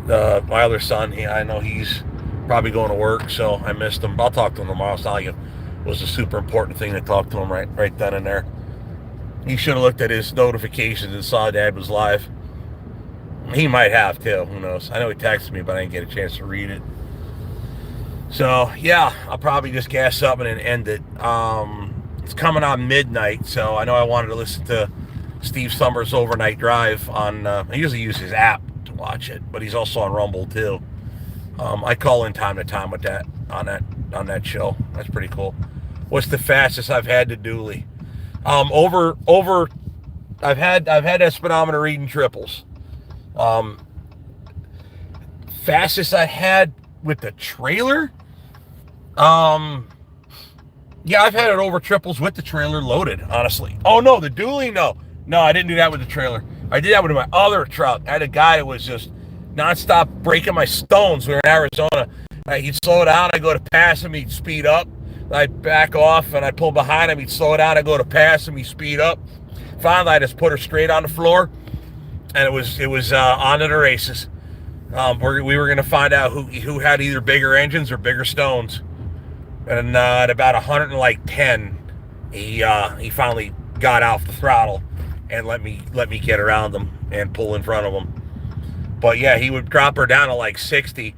my other son, I know he's probably going to work, so I missed him. I'll talk to him tomorrow. It's not like it was a super important thing to talk to him right then and there. He should have looked at his notifications and saw Dad was live. He might have too, who knows. I know he texted me, but I didn't get a chance to read it. So yeah, I'll probably just gas up and then end it. It's coming on midnight, so I know I wanted to listen to Steve Summers' Overnight Drive on, I usually use his app to watch it, but he's also on Rumble too. I call in time to time with that on that show. That's pretty cool. What's the fastest I've had to dually? I've had that speedometer reading triples. Fastest I had with the trailer. Yeah, I've had it over triples with the trailer loaded, honestly. Oh no, the dually, no, I didn't do that with the trailer. I did that with my other truck. I had a guy that was just nonstop breaking my stones. We were in Arizona. He'd slow down. I'd go to pass him. He'd speed up. I'd back off and I'd pull behind him. He'd slow down. I'd go to pass him. He'd speed up. Finally, I just put her straight on the floor, and it was on to the races. We were going to find out who had either bigger engines or bigger stones. And at about 110, he finally got off the throttle and let me get around him and pull in front of him. But yeah, he would drop her down to like 60,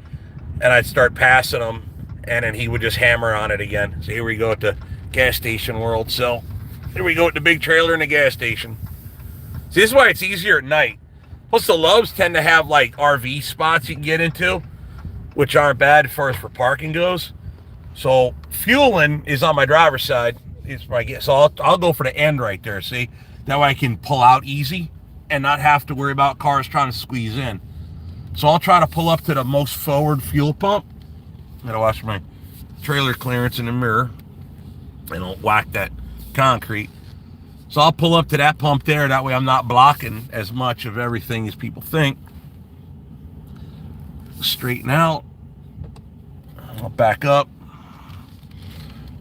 and I'd start passing him, and then he would just hammer on it again. So here we go at the gas station world. So Here we go with the big trailer in the gas station. See, this is why it's easier at night. Plus, the Loves tend to have like RV spots you can get into, which aren't bad as far as for parking goes. So fueling is on my driver's side. So I'll go for the end right there. See, that way I can pull out easy and not have to worry about cars trying to squeeze in. So I'll try to pull up to the most forward fuel pump. I gotta watch my trailer clearance in the mirror. I don't whack that concrete. So I'll pull up to that pump there. That way I'm not blocking as much of everything as people think. Straighten out. I'll back up.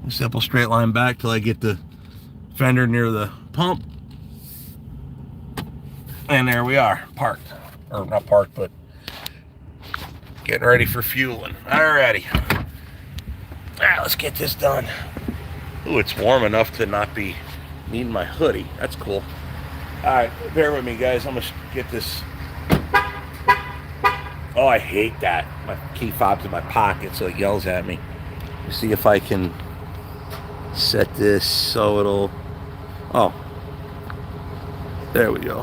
Simple straight line back till I get the fender near the pump. And there we are, parked. Or not parked, but getting ready for fueling. Alrighty. Alright, let's get this done. Ooh, it's warm enough to not be needing my hoodie. That's cool. Alright, bear with me, guys. I'm gonna get this. Oh, I hate that. My key fob's in my pocket, so it yells at me. Let's see if I can set this so it'll... Oh. There we go.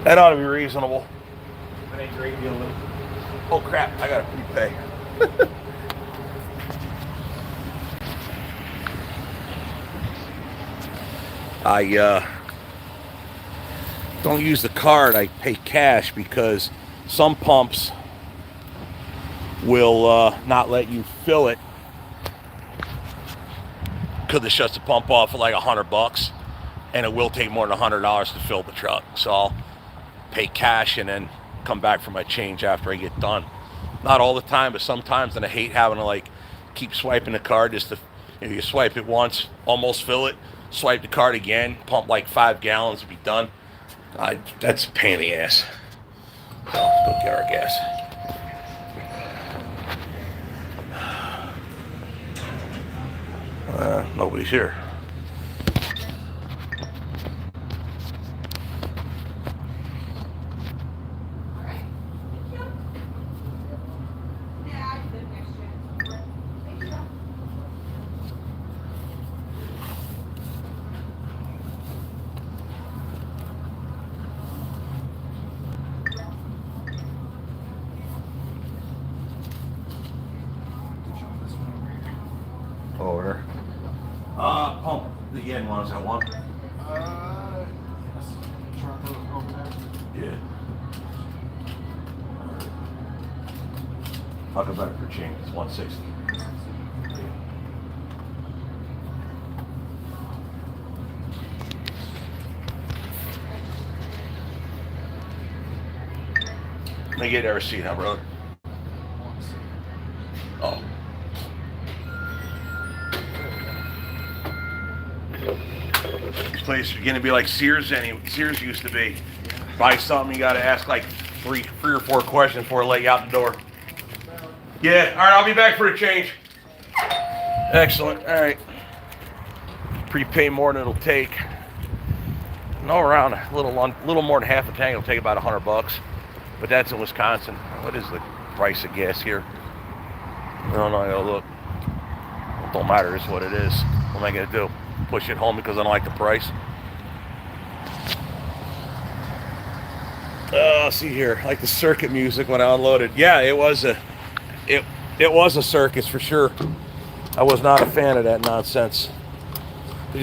That ought to be reasonable. That ain't great deal. Oh crap, I gotta prepay. I don't use the card, I pay cash because some pumps will not let you fill it because it shuts the pump off for like $100, and it will take more than $100 to fill the truck. So I'll pay cash and then come back for my change after I get done. Not all the time, but sometimes, and I hate having to like keep swiping the card just to, you swipe it once, almost fill it, swipe the card again, pump like 5 gallons to be done. That's a pain in the ass. So, let's go get our gas. Nobody's here. Over. Pump the end ones I want. Yeah. I'll go back for change. It's 160. Let me get a receipt, huh, brother? Oh. This place is going to be like Sears used to be. Buy something, you got to ask like three or four questions before I let you out the door. Yeah, all right, I'll be back for a change. Excellent, all right. Prepay more than it'll take. No, around a little more than half a tank. It'll take about $100, but that's in Wisconsin. What is the price of gas here? I don't know, I gotta look. It don't matter, it's what it is. What am I gonna do? Push it home because I don't like the price? See here, I like the circuit music when I unloaded. Yeah, it was a circus for sure. I was not a fan of that nonsense. It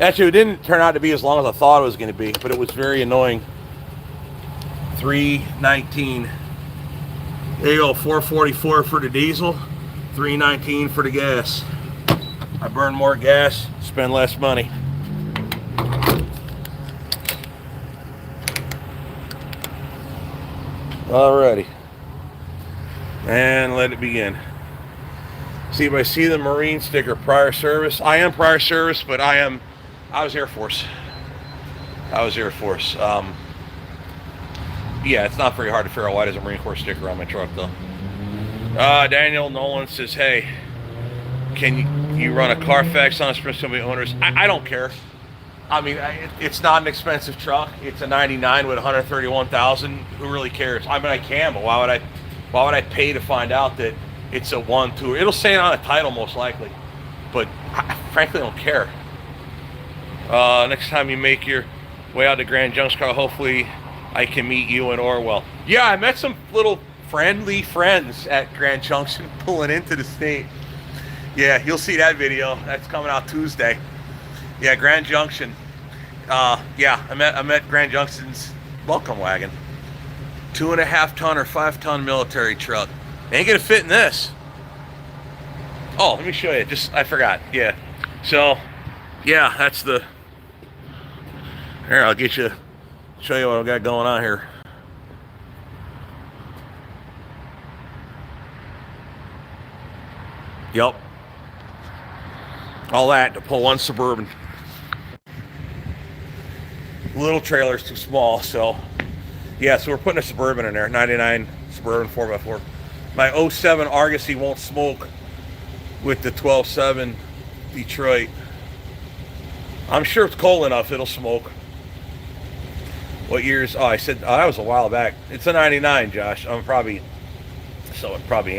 didn't turn out to be as long as I thought it was going to be, but it was very annoying. $3.19. There you go, $4.44 for the diesel, $3.19 for the gas. I burn more gas, spend less money. Alrighty. And let it begin. See, if I see the Marine sticker, prior service. I am prior service, but I was Air Force. Yeah, it's not very hard to figure out why there's a Marine Corps sticker on my truck, though. Daniel Nolan says, hey, can you run a Carfax on Spring owners? I don't care. I mean, it's not an expensive truck. It's a 99 with 131,000. Who really cares? I mean, I can, but why would I pay to find out that it's a 1, 2. It'll say it on the title most likely, but I frankly don't care. Next time you make your way out to Grand Junction, Carl, hopefully I can meet you in Orwell. Yeah, I met some little friendly friends at Grand Junction pulling into the state. Yeah, you'll see that video. That's coming out Tuesday. Yeah, Grand Junction. Yeah, I met Grand Junction's welcome wagon. 2.5 ton or 5 ton military truck. They ain't gonna fit in this. Oh, let me show you. I forgot. Yeah. So, yeah, that's the. Here, I'll show you what I've got going on here. Yep. All that to pull one Suburban. Little trailer's too small, so yeah, so we're putting a Suburban in there. 99 Suburban 4x4. My 07 Argosy won't smoke with the 12.7 Detroit. I'm sure it's cold enough it'll smoke. What years? Oh, I said, oh, that was a while back. It's a 99, Josh. Someone probably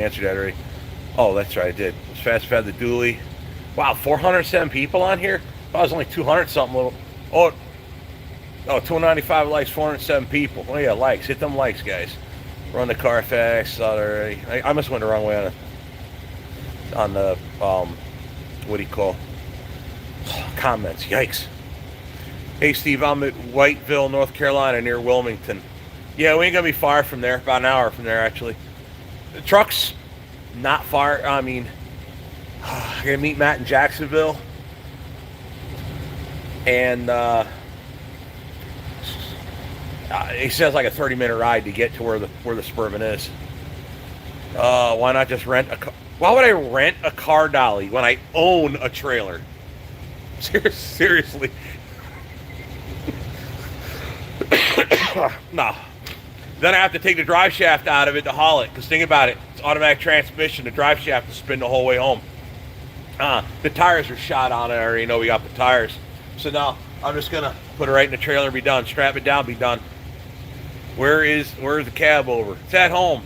answered that already. Oh, that's right, I did. It's fast fed the dually. Wow, 407 people on here? Oh, it was only 200 something little. Oh, 295 likes, 407 people. Oh yeah, likes. Hit them likes, guys. Run the Carfax. I must went the wrong way on the what do you call comments? Yikes. Hey Steve, I'm at Whiteville, North Carolina, near Wilmington. Yeah, we ain't gonna be far from there. About an hour from there, actually. The truck's not far. I mean, I'm gonna meet Matt in Jacksonville, and he says like a 30-minute ride to get to where the Suburban is. Why not just rent a car? Why would I rent a car dolly when I own a trailer? Seriously. No. Then I have to take the drive shaft out of it to haul it. Because think about it. It's automatic transmission. The drive shaft will spin the whole way home. The tires are shot on it. I already know we got the tires. So now I'm just going to put it right in the trailer and be done. Strap it down, be done. Where's the cab over? It's at home.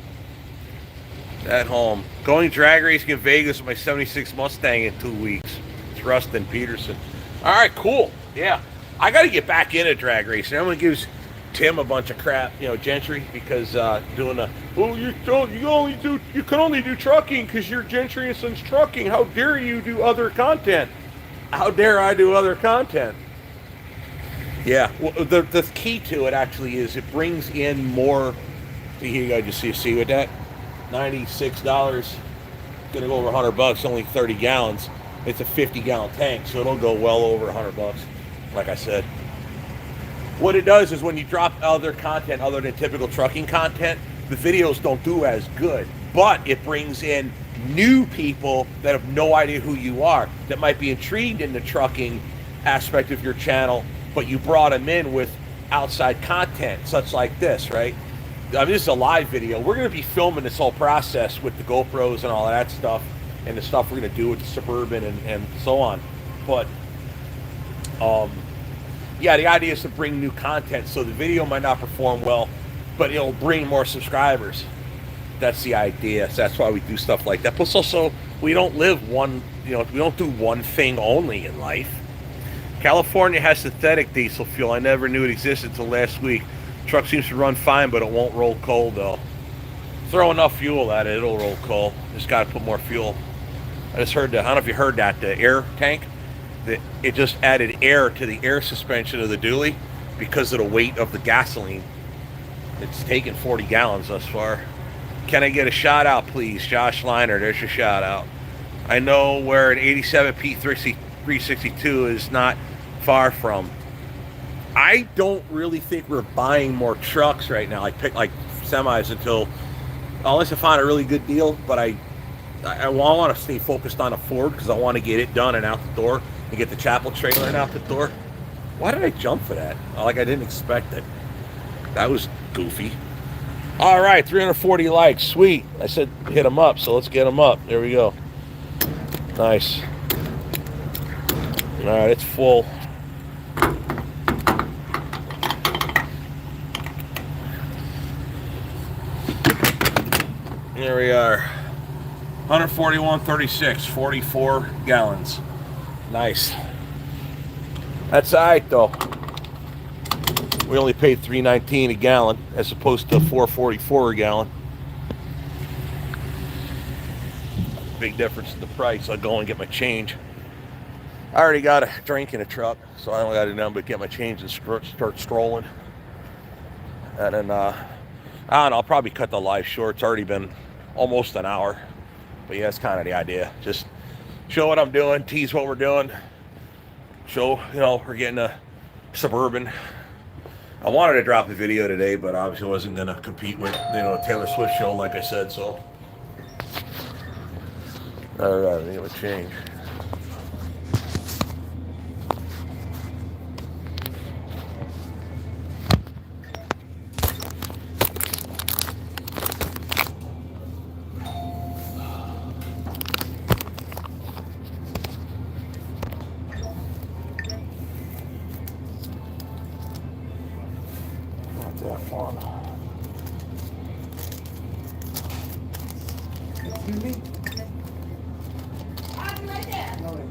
It's at home. Going drag racing in Vegas with my 76 Mustang in 2 weeks. It's Rustin Peterson. All right, cool. Yeah. I got to get back into drag racing. Everyone gives Tim a bunch of crap, Gentry, because doing you can only do trucking because you're Gentry and Sons Trucking. How dare you do other content? How dare I do other content? Yeah, well, the key to it actually is it brings in more. See here, you guys just see with that, $96, gonna go over $100. Only 30 gallons. It's a 50-gallon tank, so it'll go well over $100. Like I said. What it does is when you drop other content other than typical trucking content, the videos don't do as good, but it brings in new people that have no idea who you are, that might be intrigued in the trucking aspect of your channel, but you brought them in with outside content, such like this, right? I mean, this is a live video. We're going to be filming this whole process with the GoPros and all that stuff, and the stuff we're going to do with the Suburban and so on. But yeah, the idea is to bring new content, so the video might not perform well, but it'll bring more subscribers. That's the idea. So that's why we do stuff like that. Plus, also, we don't live one, we don't do one thing only in life. California has synthetic diesel fuel. I never knew it existed until last week. Truck seems to run fine, but it won't roll cold though. Throw enough fuel at it, it'll roll cold. Just got to put more fuel. I just heard that. I don't know if you heard that. The air tank. It just added air to the air suspension of the dually because of the weight of the gasoline. It's taken 40 gallons thus far. Can I get a shout out, please? Josh Liner, there's your shout out. I know where an 87 P362 is not far from. I don't really think we're buying more trucks right now. I pick like semis unless I find a really good deal, but I want to stay focused on a Ford because I want to get it done and out the door and get the chapel trailer and out the door. Why did I jump for that? Like I didn't expect it. That was goofy. All right, 340 likes. Sweet. I said hit them up, so let's get them up. There we go. Nice. All right, it's full. There we are. 141.36, 44 gallons. Nice. That's all right though. We only paid $3.19 a gallon as opposed to $4.44 a gallon. Big difference in the price. I'll go and get my change. I already got a drink in a truck, so I only got to do nothing but get my change and start strolling. And then, I don't know, I'll probably cut the live short. It's already been almost an hour. But yeah, that's kind of the idea. Just show what I'm doing, tease what we're doing. Show, we're getting a Suburban. I wanted to drop a video today, but obviously wasn't going to compete with, Taylor Swift show, like I said, so. All right, I need a change. Not that fun. Excuse me? I'll be right there. No, wait.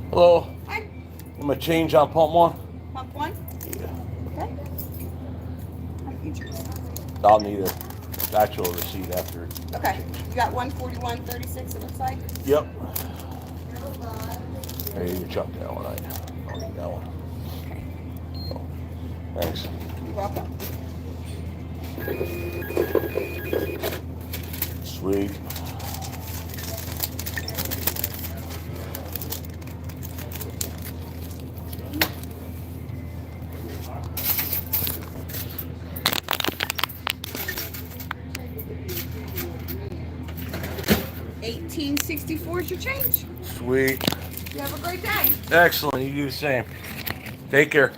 Hello. Hi. I'm going to change on pump one. Pump one? Yeah. Okay. How features? I'll need an actual receipt after. Okay. You got 141.36 it looks like? Yep. Hey, you can chuck that one. I don't need that one. Okay. Oh, thanks. You're welcome. Sweet. $18.64 is your change. Sweet. You have a great day. Excellent. You do the same. Take care.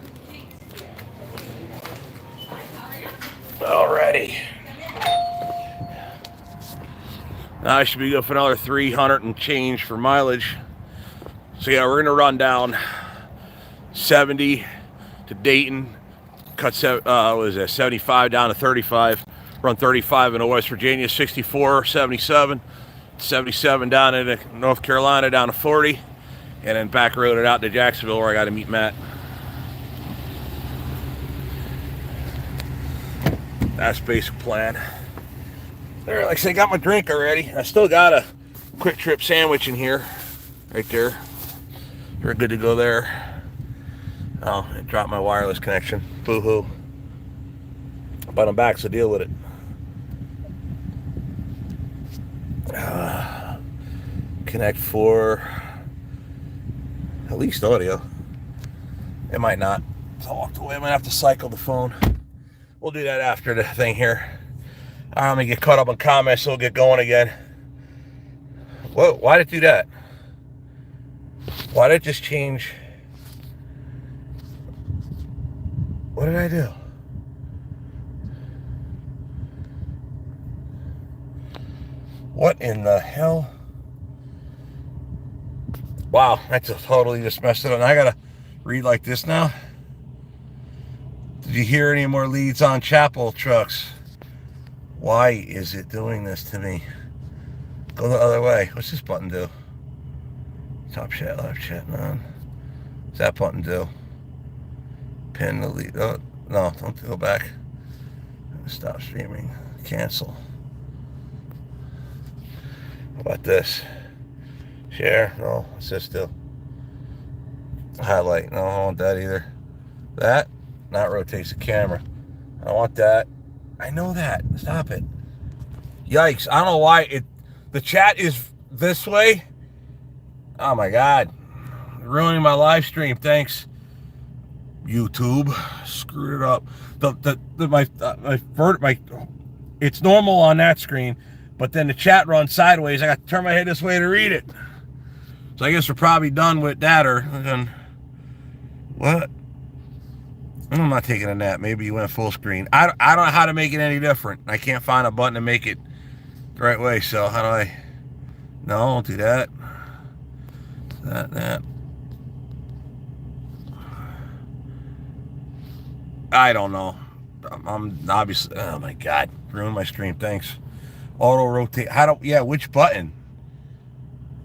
Alrighty. Now I should be good for another 300 and change for mileage. So yeah, we're gonna run down 70 to Dayton, cut 75 down to 35, run 35 into West Virginia, 64, 77, 77 down into North Carolina down to 40, and then back road it out to Jacksonville where I got to meet Matt. That's the basic plan. There, like I said, I got my drink already. I still got a quick trip sandwich in here, right there. We're good to go there. Oh, it dropped my wireless connection. Boo-hoo. But I'm back, so deal with it. Connect for at least audio. It might not. So I walked away. I might have to cycle the phone. We'll do that after the thing here. I'm gonna get caught up on comments, so we'll get going again. Whoa, why did it do that? Why did it just change? What did I do? What in the hell? Wow, I just totally just messed it up. And I gotta read like this now. Did you hear any more leads on Chapel trucks? Why is it doing this to me? Go the other way. What's this button do? Top chat, live chat, none. What's that button do? Pin the lead. Oh, no, don't go back. Stop streaming. Cancel. How about this? Share? No. What's this do? Highlight? No, I don't want that either. That? Not rotates the camera. I don't want that. I know that. Stop it. Yikes. I don't know why the chat is this way. Oh my God. Ruining my live stream. Thanks, YouTube. Screwed it up. It's normal on that screen, but then the chat runs sideways. I got to turn my head this way to read it. So I guess we're probably done with that, or then what? I'm not taking a nap. Maybe you went full screen. I don't know how to make it any different. I can't find a button to make it the right way. So how do I? No, don't do that. That. I don't know. I'm obviously, oh my God, ruined my stream. Thanks. Auto rotate. How do, yeah, which button?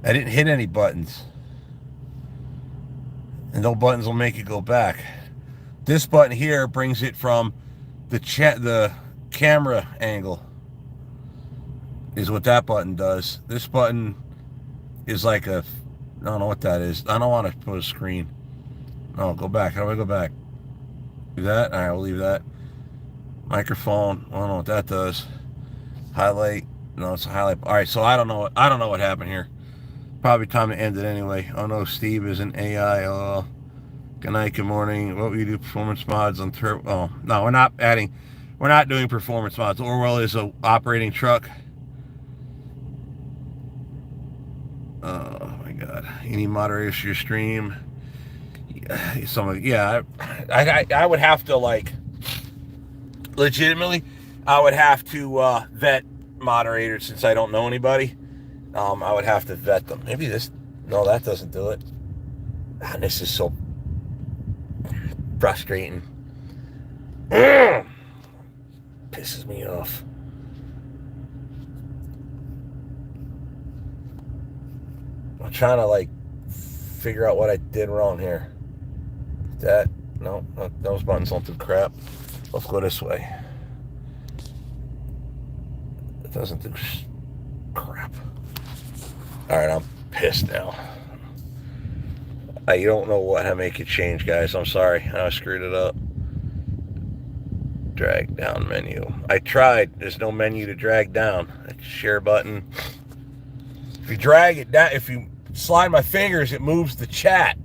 I didn't hit any buttons. And no buttons will make it go back. This button here brings it from the camera angle. Is what that button does. This button is like a, I don't know what that is. I don't want to put a screen. No, go back. How do I go back? Do that? All right, we'll leave that. Microphone. I don't know what that does. Highlight. No, it's a highlight. All right, so I don't know what happened here. Probably time to end it anyway. Oh no, Steve is an AI. Oh, good night, good morning. What will you do? Performance mods on turbo? Oh no, we're not doing performance mods. Orwell is a operating truck. Oh my God. Any moderators for your stream? Yeah, I would have to, like, legitimately, I would have to vet moderators since I don't know anybody. I would have to vet them. Maybe this, no, that doesn't do it. Man, this is so frustrating. Pisses me off. I'm trying to, like, figure out what I did wrong here. No, those buttons don't do crap. Let's go this way. It doesn't do crap. All right, I'm pissed now. You don't know how to make it change, guys. I'm sorry. I screwed it up. Drag down menu. I tried. There's no menu to drag down. Share button. If you drag it down, if you slide my fingers, it moves the chat.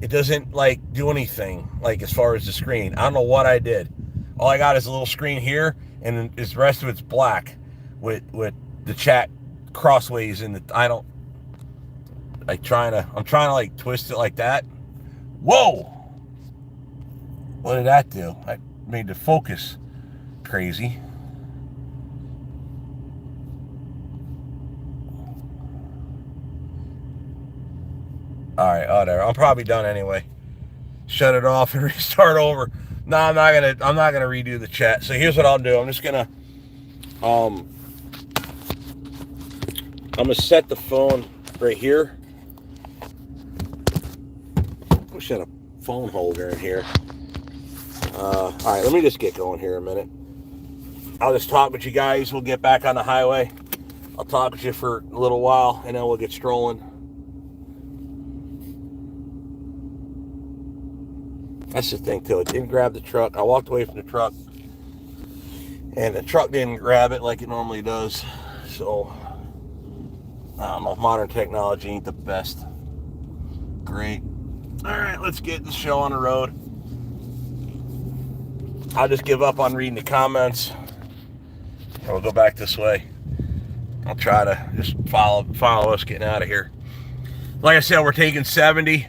It doesn't, like, do anything, like, as far as the screen. I don't know what I did. All I got is a little screen here, and the rest of it's black with the chat crossways in the, I'm trying to like twist it like that. Whoa! What did that do? I made the focus crazy. All right, there. I'm probably done anyway. Shut it off and restart over. No, I'm not gonna redo the chat. So here's what I'll do. I'm just gonna set the phone right here. Wish I had a phone holder in here. All right, let me just get going here a minute. I'll just talk with you guys. We'll get back on the highway. I'll talk with you for a little while, and then we'll get strolling. That's the thing, too. It didn't grab the truck. I walked away from the truck, and the truck didn't grab it like it normally does. So, I don't know. Modern technology ain't the best. Great. All right, let's get the show on the road. I'll just give up on reading the comments, and we'll go back this way. I'll try to just follow us getting out of here. Like I said, we're taking 70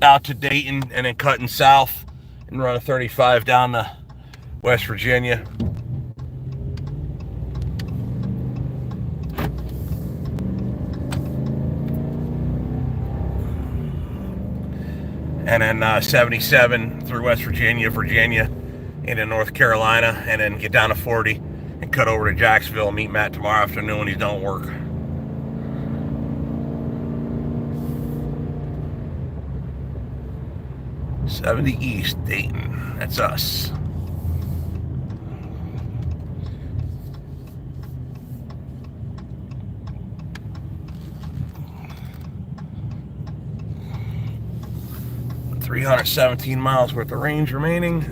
out to Dayton and then cutting south and running 35 down to West Virginia. And then 77 through West Virginia, into North Carolina, and then get down to 40 and cut over to Jacksonville and meet Matt tomorrow afternoon when he's done work. '70 East Dayton. That's us. $317 miles worth of range remaining.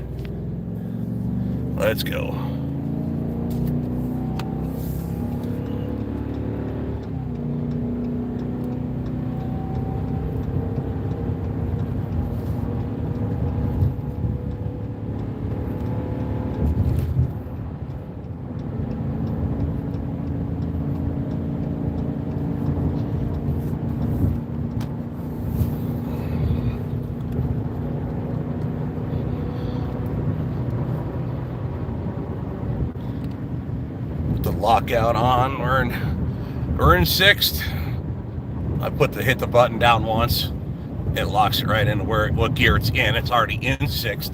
Let's go. Lockout on. We're in sixth. I hit the button down once. It locks it right into what gear it's in. It's already in sixth.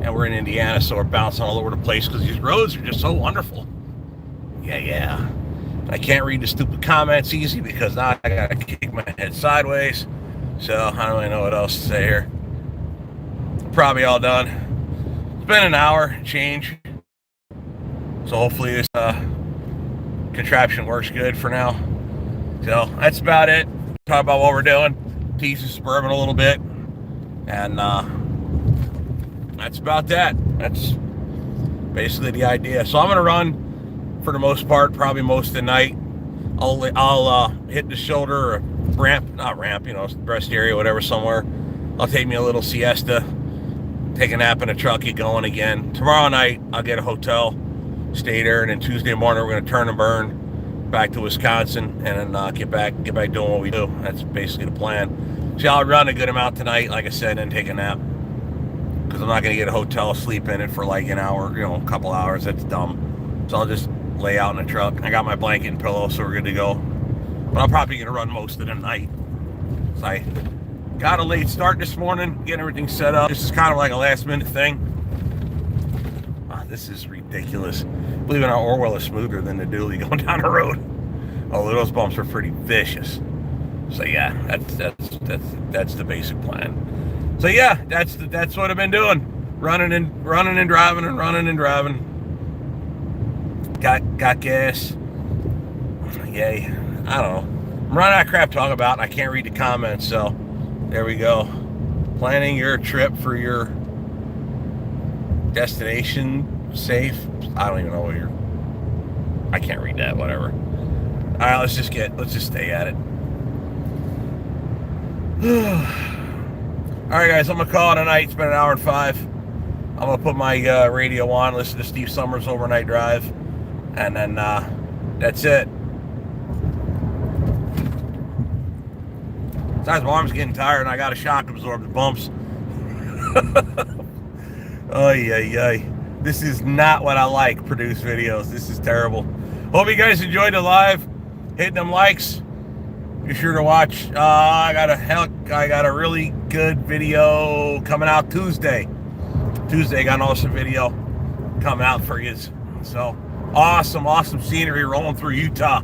and we're in Indiana, so we're bouncing all over the place because these roads are just so wonderful. Yeah. I can't read the stupid comments easy because now I gotta kick my head sideways. So I don't really know what else to say here. Probably all done. It's been an hour change. So hopefully this contraption works good for now. So that's about it. Talk about what we're doing. Tease the Suburban a little bit. And that's about that. That's basically the idea. So I'm gonna run for the most part, probably most of the night. I'll hit the shoulder or not ramp, rest area, whatever, somewhere. I'll take me a little siesta, take a nap in the truck, get going again. Tomorrow night, I'll get a hotel, stay there, and then Tuesday morning, we're gonna turn and burn back to Wisconsin, and then get back doing what we do. That's basically the plan. So I'll run a good amount tonight, like I said, and take a nap, because I'm not gonna get a hotel, sleep in it for like an hour, a couple hours. That's dumb. So I'll just lay out in the truck. I got my blanket and pillow, so we're good to go. But I'm probably gonna run most of the night. So I got a late start this morning, getting everything set up. This is kind of like a last minute thing. Wow, this is ridiculous. Believe it or not, Orwell is smoother than the dually going down the road. Oh, those bumps are pretty vicious. So yeah, that's the basic plan. So yeah, that's what I've been doing. Running and driving and running and driving. Got gas. Yay. I don't know. I'm running out of crap to talk about, and I can't read the comments, so there we go. Planning your trip for your destination safe. I don't even know what I can't read that, whatever. Alright, let's just stay at it. Alright guys, I'm gonna call it a night. It's been an hour and 5. I'm gonna put my radio on, listen to Steve Summers' Overnight Drive. And then that's it. Besides, my arm's getting tired and I got to shock absorb the bumps. Ay. This is not what I like, produce videos. This is terrible. Hope you guys enjoyed the live. Hit them likes. Be sure to watch. I got a really good video coming out Tuesday. Got an awesome video coming out for you. So awesome scenery rolling through Utah.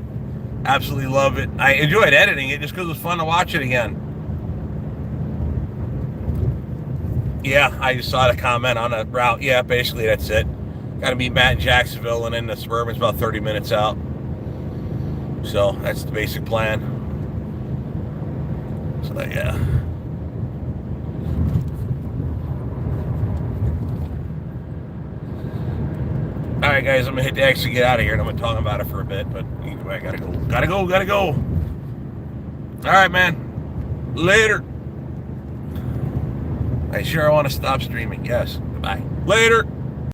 Absolutely love it. I enjoyed editing it just because it was fun to watch it again. Yeah, I just saw the comment on the route. Yeah, basically that's it. Got to meet Matt in Jacksonville, and then the Suburban's about 30 minutes out. So that's the basic plan. So yeah. Alright guys, I'm gonna hit the exit, get out of here, and I'm gonna talk about it for a bit, but anyway, I gotta go. Alright man, later. I sure want to stop streaming, yes, goodbye. Later.